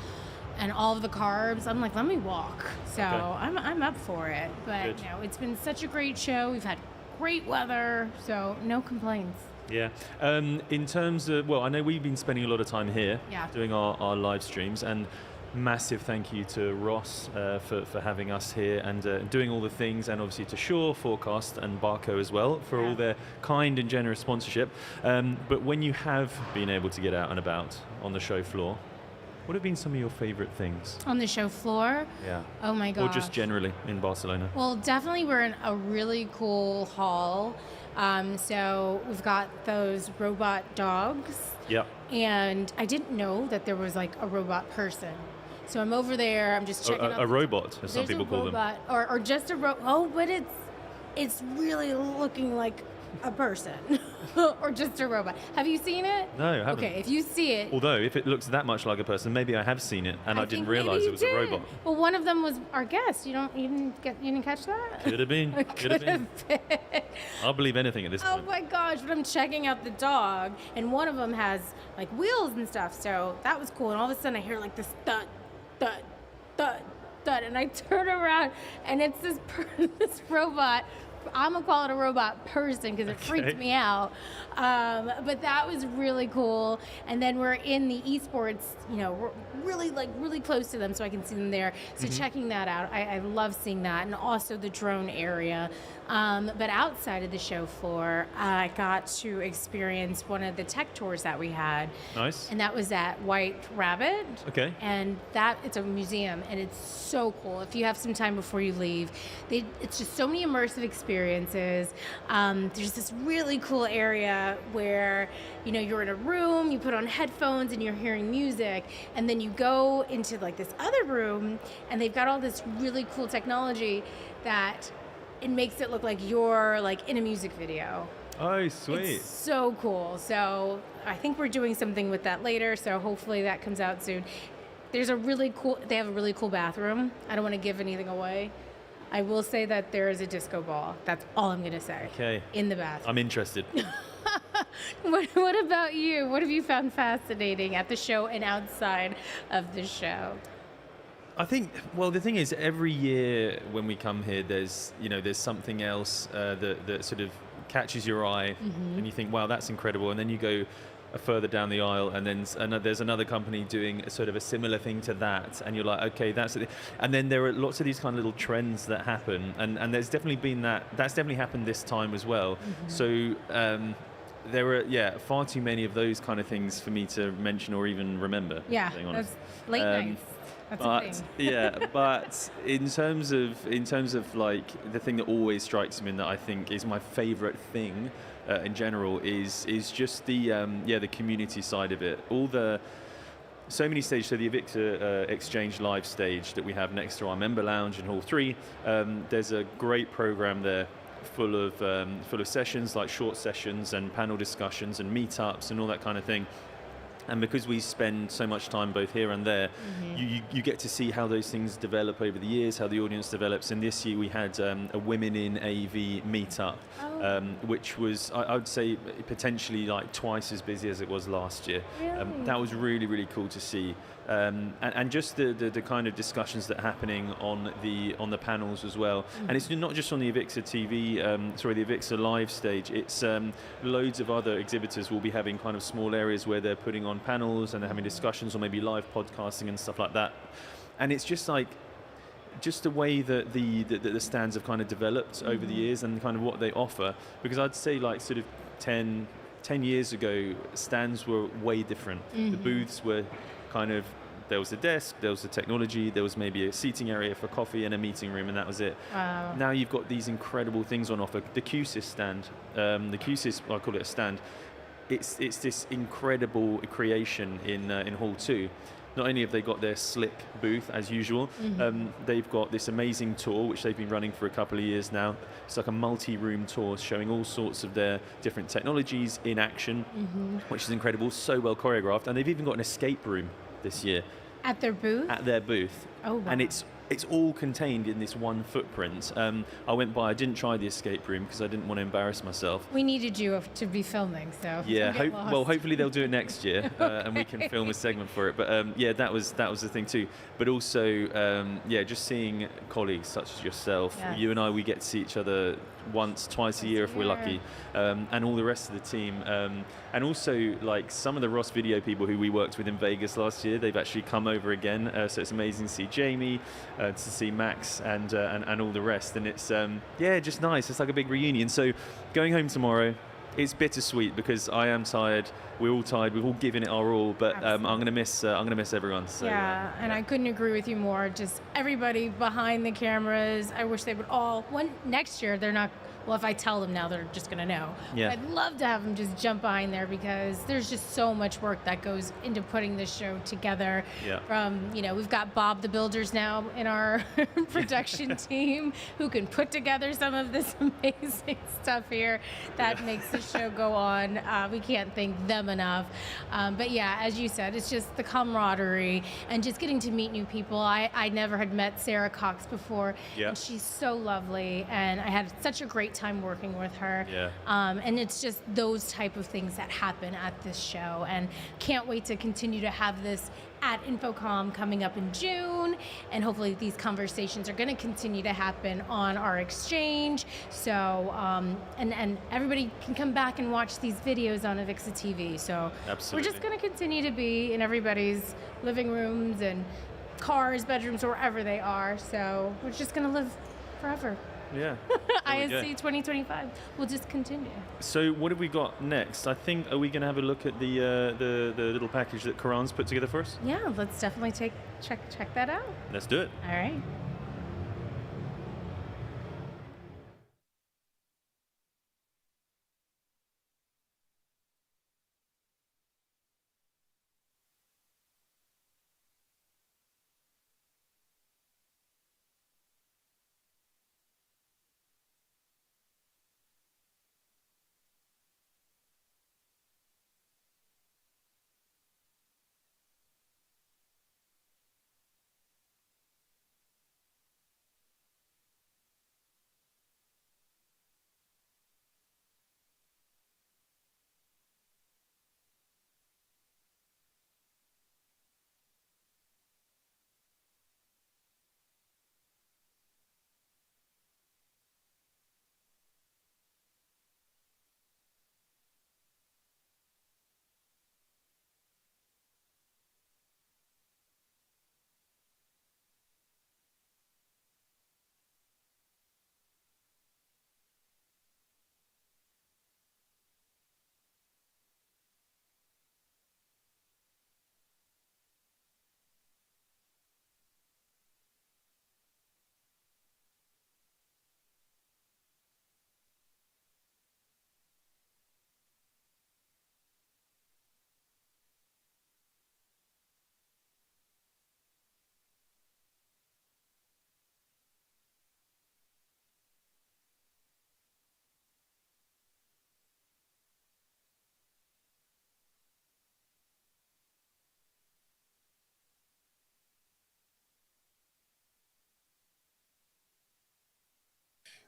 and all of the carbs, I'm like, let me walk. So Okay. I'm up for it. But Good. it's been such a great show. We've had great weather, so no complaints. Yeah. In terms of, I know we've been spending a lot of time here doing our live streams, and massive thank you to Ross for having us here and doing all the things, and obviously to Shaw, Forecast and Barco as well for all their kind and generous sponsorship. But when you have been able to get out and about on the show floor, what have been some of your favorite things? On the show floor? Yeah. Oh my gosh. Or just generally in Barcelona? Well, definitely we're in a really cool hall. So we've got those robot dogs. Yep. And I didn't know that there was like a robot person. So I'm over there, I'm just checking out. A robot, as some There's people a call them. robot, or just a robot. Oh, but it's really looking like a person or just a robot. Have you seen it? No, I haven't. Okay, if you see it. Although, if it looks that much like a person, maybe I have seen it and I didn't think realize maybe it was you a did. robot. Well, one of them was our guest. You didn't catch that? Could have been. Could have been. I'll believe anything at this Oh point. my gosh, but I'm checking out the dog, and one of them has like wheels and stuff, so that was cool. And all of a sudden I hear like this thud, thud, thud, thud, and I turn around, and it's this robot. I'm gonna call it a robot person because it freaked me out. But that was really cool. And then we're in the esports, we're really close to them, so I can see them there. So checking that out, I love seeing that, and also the drone area. But outside of the show floor, I got to experience one of the tech tours that we had. Nice. And that was at White Rabbit. Okay. And it's a museum, and it's so cool. If you have some time before you leave, it's just so many immersive experiences. There's this really cool area where, you're in a room, you put on headphones, and you're hearing music, and then you go into like this other room, and they've got all this really cool technology that it makes it look like you're like in a music video. Oh, sweet. It's so cool. So I think we're doing something with that later, so hopefully that comes out soon. They have a really cool bathroom. I don't want to give anything away. I will say that there is a disco ball. That's all I'm going to say. Okay. In the bathroom. I'm interested. What about you? What have you found fascinating at the show and outside of the show? I think, the thing is, every year when we come here, there's something else that sort of catches your eye, and you think, wow, that's incredible. And then you go further down the aisle, and then there's another company doing sort of a similar thing to that, and you're like, okay, that's it. And then there are lots of these kind of little trends that happen, and there's definitely been that's definitely happened this time as well. So there were far too many of those kind of things for me to mention or even remember. Yeah, being honest. that's late nights. That's a But thing. but in terms of like the thing that always strikes me and that I think is my favorite thing in general is just the community side of it. So many stages. So the AVIXA Exchange live stage that we have next to our member lounge in Hall 3. There's a great program there, full of sessions, like short sessions and panel discussions and meetups and all that kind of thing. And because we spend so much time both here and there, you get to see how those things develop over the years, how the audience develops. And this year we had a Women in AV meetup, which was, I would say, potentially like twice as busy as it was last year. Really? That was really, really cool to see. And just the kind of discussions that are happening on the panels as well. And it's not just on the AVIXA TV, the AVIXA live stage. It's loads of other exhibitors will be having kind of small areas where they're putting on panels and they're having discussions or maybe live podcasting and stuff like that. And it's just the way that the stands have kind of developed over the years and kind of what they offer. Because I'd say like sort of 10 years ago, stands were way different. The booths were kind of, there was a desk, there was the technology, there was maybe a seating area for coffee and a meeting room, and that was it. Wow. Now you've got these incredible things on offer. The QSYS stand, the QSYS, I call it a stand, it's this incredible creation in Hall 2. Not only have they got their slick booth as usual, they've got this amazing tour which they've been running for a couple of years now. It's like a multi-room tour showing all sorts of their different technologies in action, which is incredible, so well choreographed. And they've even got an escape room this year. At their booth? At their booth. Oh, wow. And it's all contained in this one footprint. I went by, I didn't try the escape room because I didn't want to embarrass myself. We needed you to be filming, so yeah. don't get lost. Hopefully they'll do it next year, and we can film a segment for it. But that was the thing too. But also, just seeing colleagues such as yourself, Yes. you and I, we get to see each other once, twice a year if we're lucky, and all the rest of the team. And also, like some of the Ross Video people who we worked with in Vegas last year, they've actually come over again. So it's amazing to see Jamie, to see Max, and all the rest. And it's just nice. It's like a big reunion. So going home tomorrow, it's bittersweet because I am tired. We're all tired. We've all given it our all, but I'm gonna miss everyone. So, and I couldn't agree with you more. Just everybody behind the cameras. I wish they would all. Next year they're not. Well, if I tell them now, they're just gonna know. Yeah. I'd love to have them just jump behind there because there's just so much work that goes into putting this show together. Yeah. From we've got Bob the Builders now in our production team who can put together some of this amazing stuff here that makes the show go on. We can't thank them enough. But yeah, as you said, it's just the camaraderie and just getting to meet new people. I never had met Sarah Cox before, and she's so lovely, and I had such a great time working with her. Yeah. And it's just those type of things that happen at this show, and can't wait to continue to have this at Infocom coming up in June, and hopefully these conversations are going to continue to happen on our exchange. So and everybody can come back and watch these videos on AVIXA TV. So Absolutely. we're just going to continue to be in everybody's living rooms and cars, bedrooms, or wherever they are. So we're just going to live forever. Yeah. ISE 2025 will just continue. So what have we got next? I think, are we going to have a look at the little package that Karan's put together for us? Yeah, let's definitely check that out. Let's do it. All right.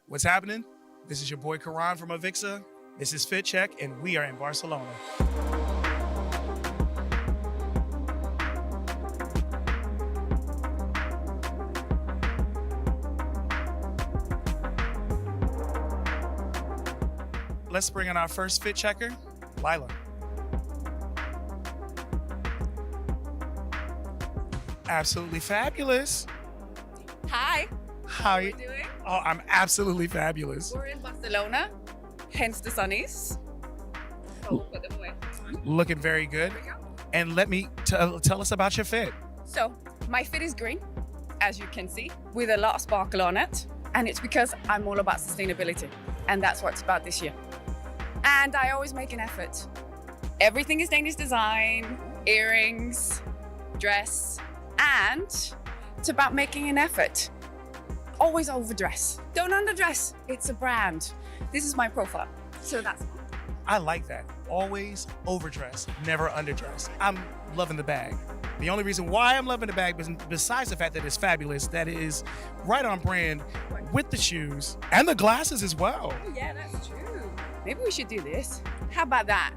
What's happening? This is your boy Karan from AVIXA. This is Fit Check, and we are in Barcelona. Let's bring in our first fit checker, Lila. Absolutely fabulous. Hi. How are you doing? Oh, I'm absolutely fabulous. We're in Barcelona, hence the sunnies. Oh, put them away. Looking very good. And let me tell us about your fit. So, my fit is green, as you can see, with a lot of sparkle on it. And it's because I'm all about sustainability. And that's what it's about this year. And I always make an effort. Everything is Danish design, earrings, dress, and it's about making an effort. Always overdress. Don't underdress. It's a brand. This is my profile. So that's it. I like that. Always overdress, never underdress. I'm loving the bag. The only reason why I'm loving the bag, besides the fact that it's fabulous, that it is right on brand with the shoes and the glasses as well. Oh, yeah, that's true. Maybe we should do this. How about that?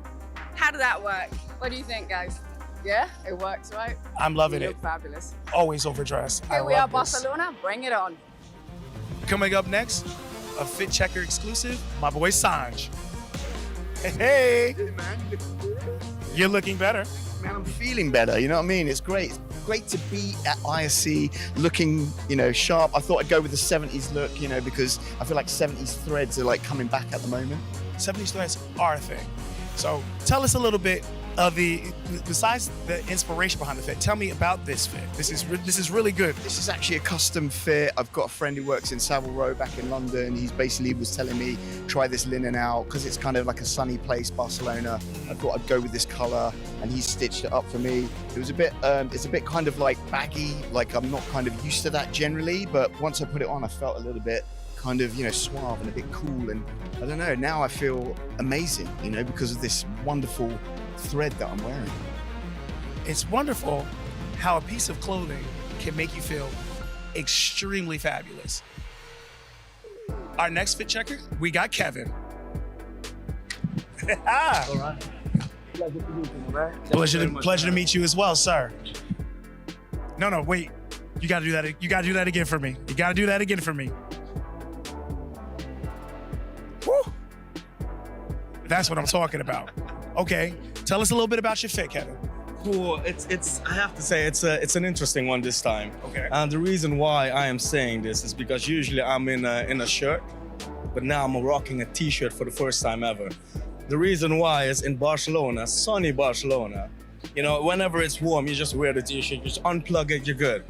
How did that work? What do you think, guys? Yeah, it works, right? I'm loving you it. Look fabulous. Always overdress. Here we are, love this. Barcelona. Bring it on. Coming up next, a Fit Checker exclusive, my boy Sanj. Hey, man, you're looking better. Man, I'm feeling better. You know what I mean? It's great. It's great to be at ISE, looking, sharp. I thought I'd go with the 70s look, because I feel like 70s threads are like coming back at the moment. 70s threads are a thing. So tell us a little bit of besides the inspiration behind the fit, tell me about this fit. This is really good. This is actually a custom fit. I've got a friend who works in Savile Row back in London. He's basically was telling me, try this linen out because it's kind of like a sunny place, Barcelona. I thought I'd go with this color, and he stitched it up for me. It was a bit, it's a bit kind of like baggy, like I'm not kind of used to that generally, but once I put it on, I felt a little bit kind of, suave and a bit cool. And I don't know, now I feel amazing, because of this wonderful thread that I'm wearing. It's wonderful how a piece of clothing can make you feel extremely fabulous. Our next fit checker, we got Kevin. All right. Pleasure to meet you as well, sir. No, wait. You gotta do that. You gotta do that again for me. You gotta do that again for me. Woo. That's what I'm talking about. Okay, tell us a little bit about your fit, Kevin. Cool. It's. I have to say, it's an interesting one this time. Okay. And the reason why I am saying this is because usually I'm in a shirt, but now I'm rocking a T-shirt for the first time ever. The reason why is in Barcelona, sunny Barcelona. Whenever it's warm, you just wear the T-shirt, you just unplug it, you're good.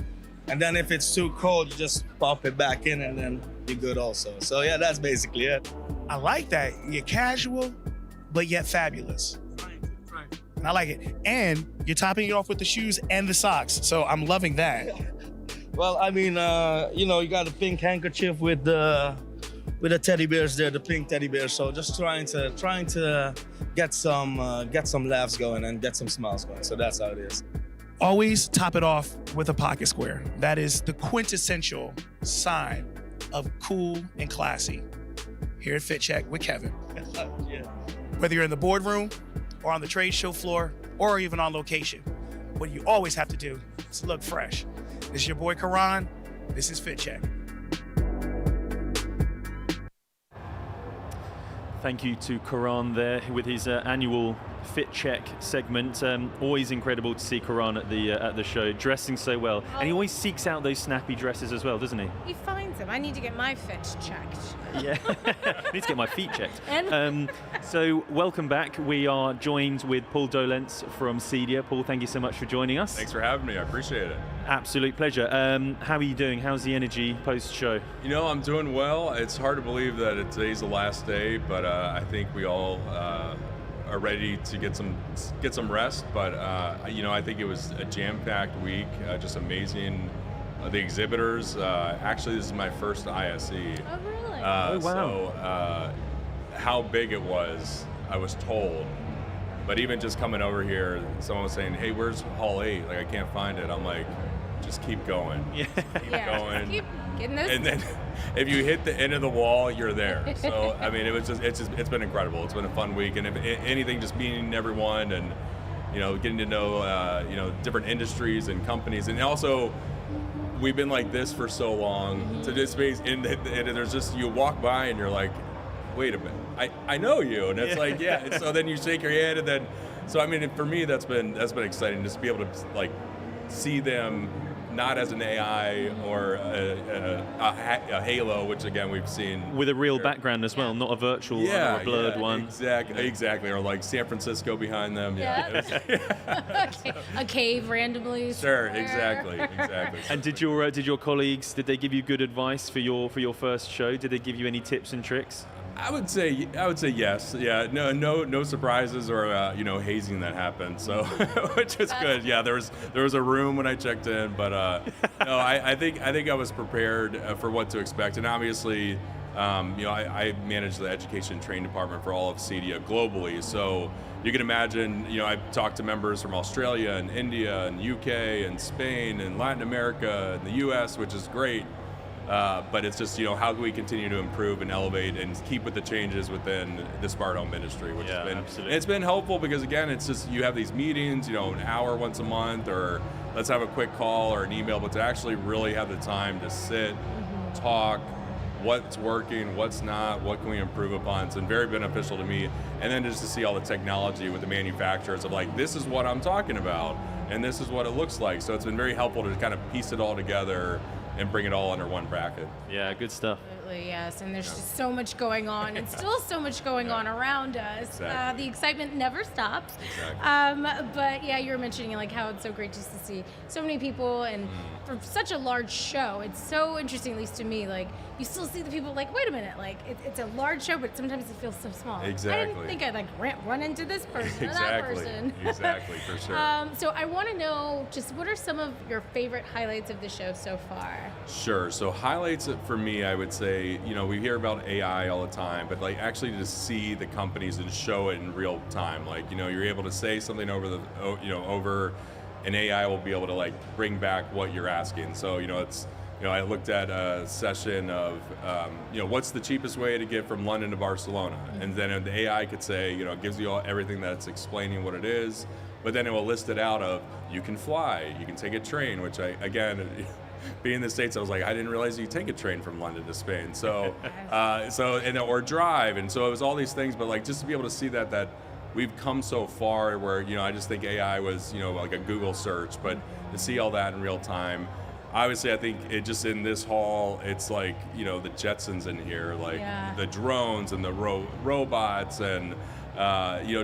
And then if it's too cold, you just pop it back in, and then you're good also. So yeah, that's basically it. I like that. You're casual, but yet fabulous. Right. And I like it. And you're topping it off with the shoes and the socks. So I'm loving that. Well, I mean, you got a pink handkerchief with the teddy bears there, the pink teddy bears. So just trying to get some laughs going and get some smiles going. So that's how it is. Always top it off with a pocket square. That is the quintessential sign of cool and classy. Here at Fit Check with Kevin. Yeah. Whether you're in the boardroom or on the trade show floor or even on location, what you always have to do is look fresh. This is your boy Karan. This is Fit Check. Thank you to Karan there with his annual Fit Check segment. Always incredible to see Karan at the show, dressing so well. And he always seeks out those snappy dresses as well, doesn't he? He finds them. I need to get my fit checked. Yeah, I need to get my feet checked. So welcome back. We are joined with Paul Dolence from Cedia. Paul, thank you so much for joining us. Thanks for having me. I appreciate it. Absolute pleasure. How are you doing? How's the energy post-show? I'm doing well. It's hard to believe that today's the last day, but I think we all are ready to get some rest. But I think it was a jam-packed week, just amazing. The exhibitors. Actually, this is my first ISE. Oh, really? Oh, wow. So how big it was, I was told. But even just coming over here, someone was saying, "Hey, where's Hall 8? Like, I can't find it." I'm like, just keep going. Yeah. Keep going. Getting those. And then if you hit the end of the wall, you're there. So I mean, it's been incredible. It's been a fun week, and if anything, just meeting everyone and getting to know different industries and companies, and also we've been like this for so long to this space, and there's just you walk by and you're like, wait a minute, I know you, and it's like and so then you shake your hand, and then so I mean for me that's been exciting just to be able to like see them not as an AI or a halo, which again we've seen with a real background as well, not a virtual one or a blurred one. Exactly, or like San Francisco behind them. A cave randomly. Sure, exactly. And did your colleagues, did they give you good advice for your first show? Did they give you any tips and tricks? I would say yes. Yeah, no surprises or hazing that happened. So, which is good. Yeah, there was a room when I checked in, but no, I think I was prepared for what to expect, and obviously, I manage the education and training department for all of CEDIA globally. So you can imagine, I've talked to members from Australia and India and UK and Spain and Latin America and the US, which is great. But it's just, how can we continue to improve and elevate and keep with the changes within the smart home industry, which has been, absolutely. It's been helpful because again, it's just, you have these meetings, an hour once a month, or let's have a quick call or an email, but to actually really have the time to sit, talk, what's working, what's not, what can we improve upon. It's been very beneficial to me. And then just to see all the technology with the manufacturers of like, this is what I'm talking about, and this is what it looks like. So it's been very helpful to kind of piece it all together and bring it all under one bracket. Yeah, good stuff. Absolutely, yes. And there's just so much going on, and still so much going on around us. Exactly. The excitement never stops. Exactly. But yeah, you were mentioning like how it's so great just to see so many people, and for such a large show, it's so interesting, at least to me. Like you still see the people like, wait a minute, like it's a large show, but sometimes it feels so small. Exactly. I didn't think I'd like run into this person or that Exactly. person. Exactly, for sure. So I want to know just what are some of your favorite highlights of the show so far? Sure. So highlights for me, I would say, we hear about AI all the time, but like actually to see the companies and show it in real time. Like, you're able to say something over an AI will be able to like bring back what you're asking. So, it's, I looked at a session of, what's the cheapest way to get from London to Barcelona? And then the AI could say, it gives you everything that's explaining what it is, but then it will list it out of, you can fly, you can take a train, which being in the States, I was like, I didn't realize you take a train from London to Spain. So, or drive. And so it was all these things, but like just to be able to see that we've come so far where, I just think AI was, like a Google search, but to see all that in real time. Obviously, I think it just in this hall, it's like, the Jetsons in here, like the drones and the robots and,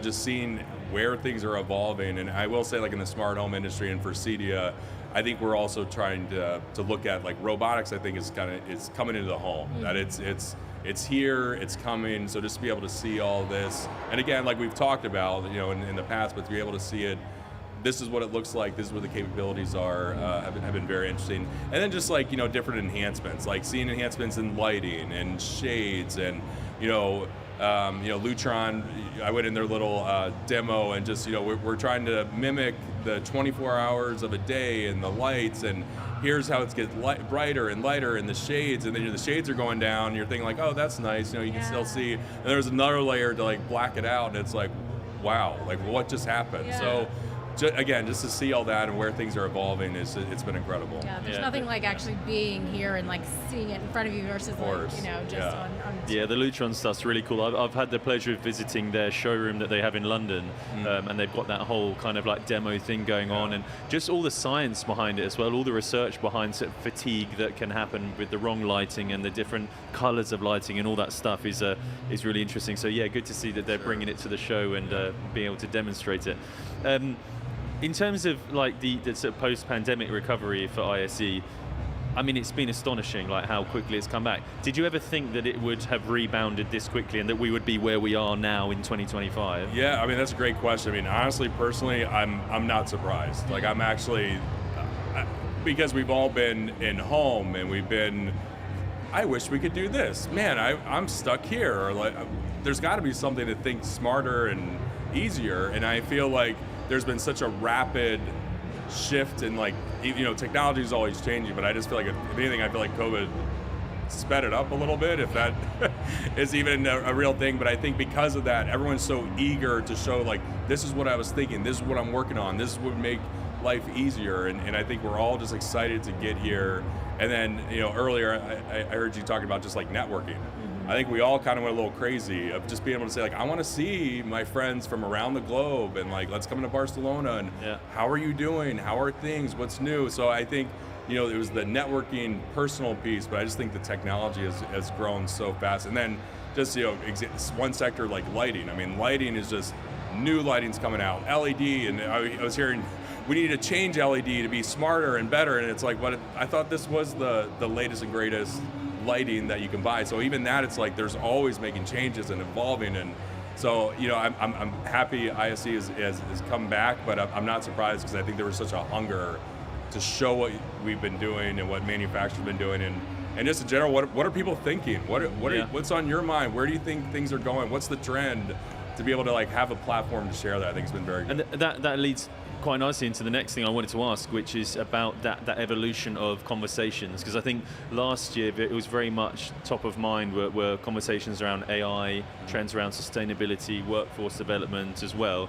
just seeing where things are evolving. And I will say, like in the smart home industry and for CEDIA, I think we're also trying to look at like robotics. I think it's coming into the home. That it's here, it's coming. So just to be able to see all this, and again, like we've talked about, in the past, but to be able to see it. This is what it looks like. This is what the capabilities are. Have been very interesting. And then just like different enhancements, like seeing enhancements in lighting and shades, and Lutron. I went in their little demo, and just we're trying to mimic the 24 hours of a day and the lights, and here's how it gets brighter and lighter in the shades, and then the shades are going down. And you're thinking like, oh, that's nice. You can still see. And there's another layer to like black it out, and it's like, wow, like what just happened? Yeah. So. Again, just to see all that and where things are evolving, it's been incredible. Yeah, there's nothing like actually being here and like seeing it in front of you versus like, just on Yeah, the Lutron stuff's really cool. I've had the pleasure of visiting their showroom that they have in London, and they've got that whole kind of like demo thing going on, and just all the science behind it as well, all the research behind sort of fatigue that can happen with the wrong lighting and the different colors of lighting and all that stuff is really interesting. So yeah, good to see that they're bringing it to the show and being able to demonstrate it. In terms of like the sort of post-pandemic recovery for ISE, I mean, it's been astonishing, like how quickly it's come back. Did you ever think that it would have rebounded this quickly and that we would be where we are now in 2025? Yeah, I mean, that's a great question. I mean, honestly, personally, I'm not surprised. Like, I'm actually, because we've all been in home and we've been, I wish we could do this. Man, I'm stuck here. Or like, there's got to be something to think smarter and easier. And I feel like there's been such a rapid shift in like, technology is always changing, but I just feel like if anything, I feel like COVID sped it up a little bit, if that is even a real thing. But I think because of that, everyone's so eager to show, like, this is what I was thinking, this is what I'm working on, this is what would make life easier. And I think we're all just excited to get here. And then, earlier I heard you talking about just like networking. I think we all kind of went a little crazy of just being able to say, like, I want to see my friends from around the globe, and like, let's come to Barcelona, and how are you doing? How are things? What's new? So I think, it was the networking personal piece, but I just think the technology has grown so fast. And then just, one sector like lighting. I mean, lighting is just, new lighting's coming out, LED, and I was hearing, we need to change LED to be smarter and better, and it's like, what? I thought this was the latest and greatest lighting that you can buy. So even that, it's like there's always making changes and evolving. And so, I'm happy ISE has come back, but I'm not surprised, because I think there was such a hunger to show what we've been doing and what manufacturers have been doing, and just in general, what are people thinking? What's on your mind? Where do you think things are going? What's the trend? To be able to like have a platform to share that, I think has been very good. And that leads quite nicely into the next thing I wanted to ask, which is about that evolution of conversations, because I think last year it was very much top of mind were conversations around AI, trends around sustainability, workforce development as well.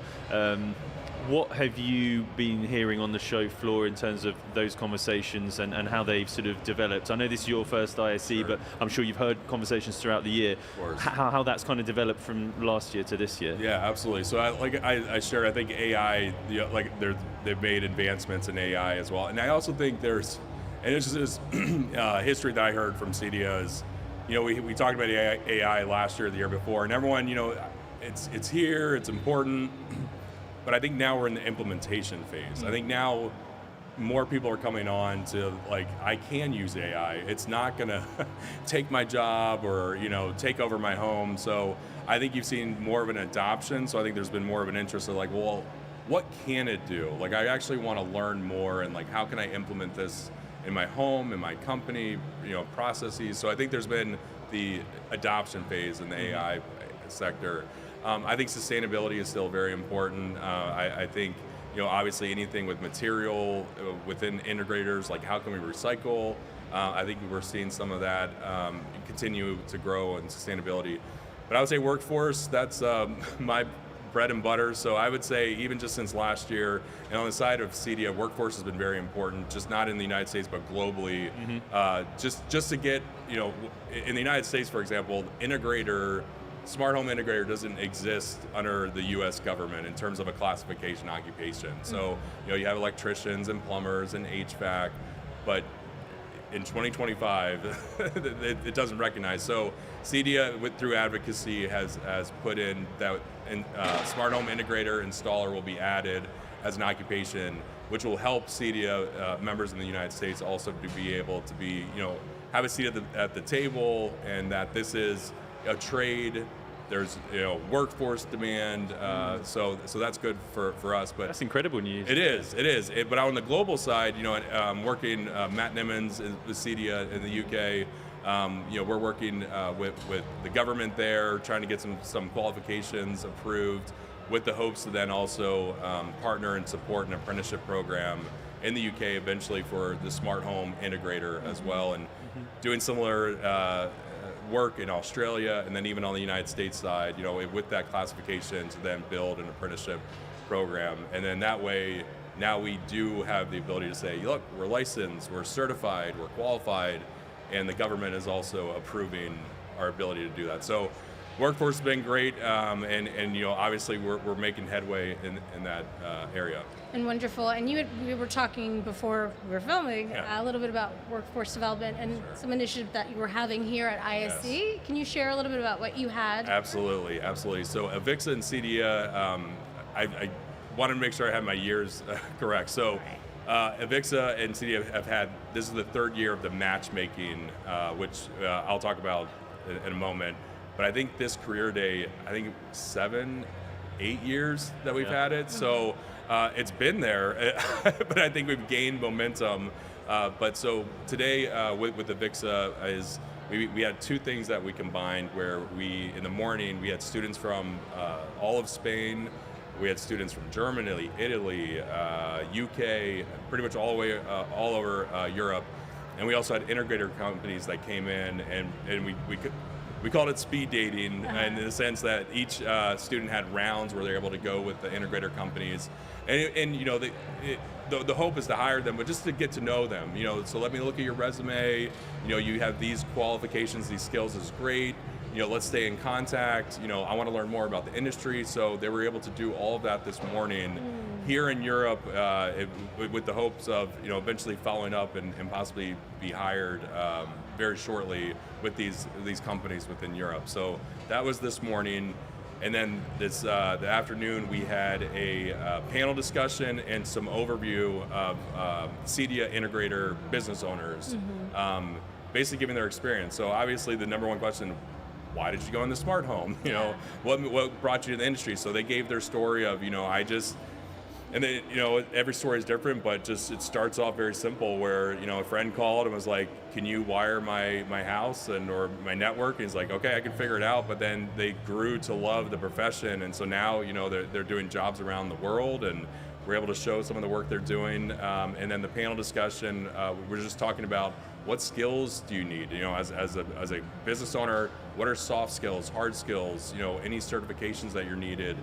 What have you been hearing on the show floor in terms of those conversations and how they've sort of developed? I know this is your first ISE, but I'm sure you've heard conversations throughout the year. Of course. How that's kind of developed from last year to this year. Yeah, absolutely. So I shared, I think AI, they've made advancements in AI as well. And I also think there's, and it's just this history that I heard from CEDIA is, we talked about AI last year, the year before, and everyone, it's here, it's important. But I think now we're in the implementation phase. I think now more people are coming on to like, I can use AI. It's not gonna take my job or take over my home. So I think you've seen more of an adoption. So I think there's been more of an interest of like, well, what can it do? Like, I actually want to learn more, and like, how can I implement this in my home, in my company, processes. So I think there's been the adoption phase in the AI sector. I think sustainability is still very important. I think, obviously anything with material within integrators, like how can we recycle? I think we're seeing some of that continue to grow in sustainability. But I would say workforce, that's my bread and butter. So I would say even just since last year, and on the side of CEDIA, workforce has been very important, just not in the United States, but globally. Just to get, in the United States, for example, smart home integrator doesn't exist under the U.S. government in terms of a classification occupation. So, you have electricians and plumbers and HVAC, but in 2025, it doesn't recognize. So, CEDIA, through advocacy, has put in that smart home integrator installer will be added as an occupation, which will help CEDIA members in the United States also to be able to be, have a seat at the table, and that this is a trade. There's workforce demand, so that's good for us. But that's incredible news. It is. But on the global side, working Matt Nimmons with CEDIA in the UK, we're working with the government there, trying to get some qualifications approved, with the hopes to then also partner and support an apprenticeship program in the UK eventually for the smart home integrator as well, and doing similar work in Australia, and then even on the United States side, with that classification to then build an apprenticeship program. And then that way, now we do have the ability to say, look, we're licensed, we're certified, we're qualified, and the government is also approving our ability to do that. So workforce has been great, and obviously we're making headway in that area. And wonderful. And we were talking before we were filming a little bit about workforce development and some initiatives that you were having here at ISE. Yes. Can you share a little bit about what you had? Absolutely. So AVIXA and CEDIA, I wanted to make sure I had my years correct. So AVIXA and CEDIA have had, this is the third year of the matchmaking, which I'll talk about in a moment. But I think this career day, 7-8 years that we've had it. So it's been there, but I think we've gained momentum. But so today with AVIXA is, we had two things that we combined, where in the morning, we had students from all of Spain, we had students from Germany, Italy, UK, pretty much all over Europe. and we also had integrator companies that came in, and we called it speed dating, and in the sense that each student had rounds where they're able to go with the integrator companies, and you know, the hope is to hire them, but just to get to know them. You know, so let me look at your resume. You know, you have these qualifications, these skills is great. You know, let's stay in contact. You know, I want to learn more about the industry. So they were able to do all of that this morning here in Europe, with the hopes of, you know, eventually following up and possibly be hired very shortly with these companies within Europe. So that was this morning. And then the afternoon we had a panel discussion and some overview of CEDIA integrator business owners, basically giving their experience. So obviously the number one question, why did you go in the smart home? You know, what brought you to the industry? So they gave their story of, you know, and then, you know, every story is different, but just it starts off very simple where, you know, a friend called and was like, can you wire my house or my network? And he's like, okay, I can figure it out. But then they grew to love the profession. And so now, you know, they're doing jobs around the world, and we're able to show some of the work they're doing. And then the panel discussion, we're just talking about what skills do you need? You know, as a business owner, what are soft skills, hard skills, you know, any certifications that you're needed?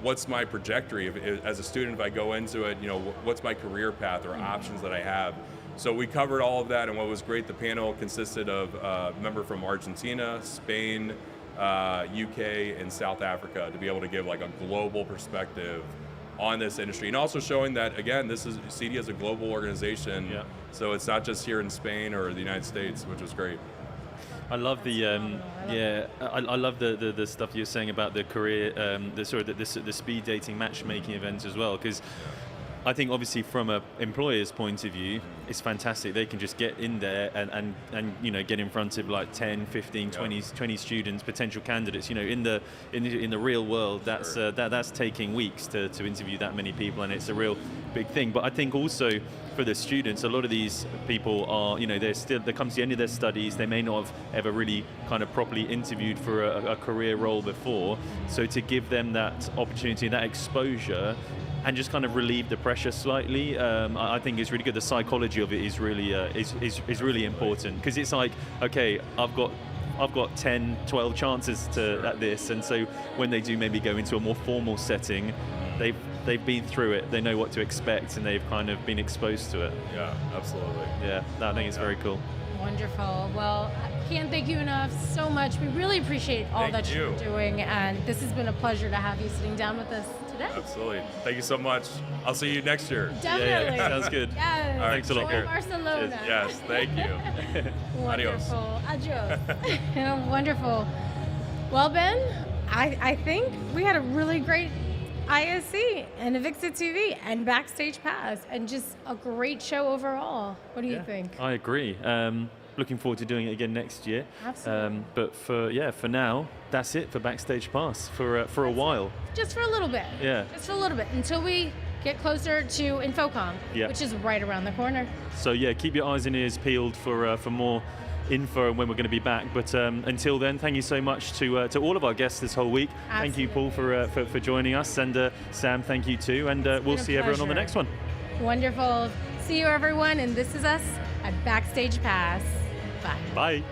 What's my trajectory as a student? If I go into it, you know, what's my career path or options that I have? So we covered all of that, and what was great, the panel consisted of a member from Argentina, Spain, UK, and South Africa, to be able to give like a global perspective on this industry, and also showing that, again, CEDIA is a global organization, so it's not just here in Spain or the United States, which was great. I love the I love the stuff you're saying about the career, the speed dating matchmaking events as well, because I think obviously from an employer's point of view, it's fantastic. They can just get in there and you know, get in front of like 10, 15, 20 students, potential candidates. You know, in the real world, that's taking weeks to interview that many people, and it's a real big thing. But I think also for the students, a lot of these people are, you know, they come to the end of their studies. They may not have ever really kind of properly interviewed for a career role before. So to give them that opportunity, that exposure, and just kind of relieve the pressure slightly, I think is really good. The psychology of it is really is really important, because it's like, okay, I've got 10, 12 chances at this, and so when they do maybe go into a more formal setting, they've been through it, they know what to expect, and they've kind of been exposed to it. Yeah, absolutely. Yeah, I think it's very cool. Wonderful. Well, I can't thank you enough so much. We really appreciate all that you're doing, and this has been a pleasure to have you sitting down with us today. Absolutely. Thank you so much. I'll see you next year. Definitely. Yeah. Sounds good. Yes. All right, thanks a lot. Enjoy Barcelona. Yes, thank you. Wonderful. Adios. Wonderful. Well, Ben, I think we had a really great ISE and AVIXA TV and Backstage Pass, and just a great show overall. What do you think? I agree. Looking forward to doing it again next year. Absolutely. But for now, that's it for Backstage Pass for a while. Just for a little bit. Yeah. Just for a little bit, until we get closer to InfoComm, which is right around the corner. So yeah, keep your eyes and ears peeled for more info and when we're going to be back. But until then, thank you so much to all of our guests this whole week. Absolutely. Thank you, Paul, for joining us, and Sam, thank you too. And we'll see everyone on the next one. Wonderful. See you, everyone, and this is us at Backstage Pass. Bye. Bye.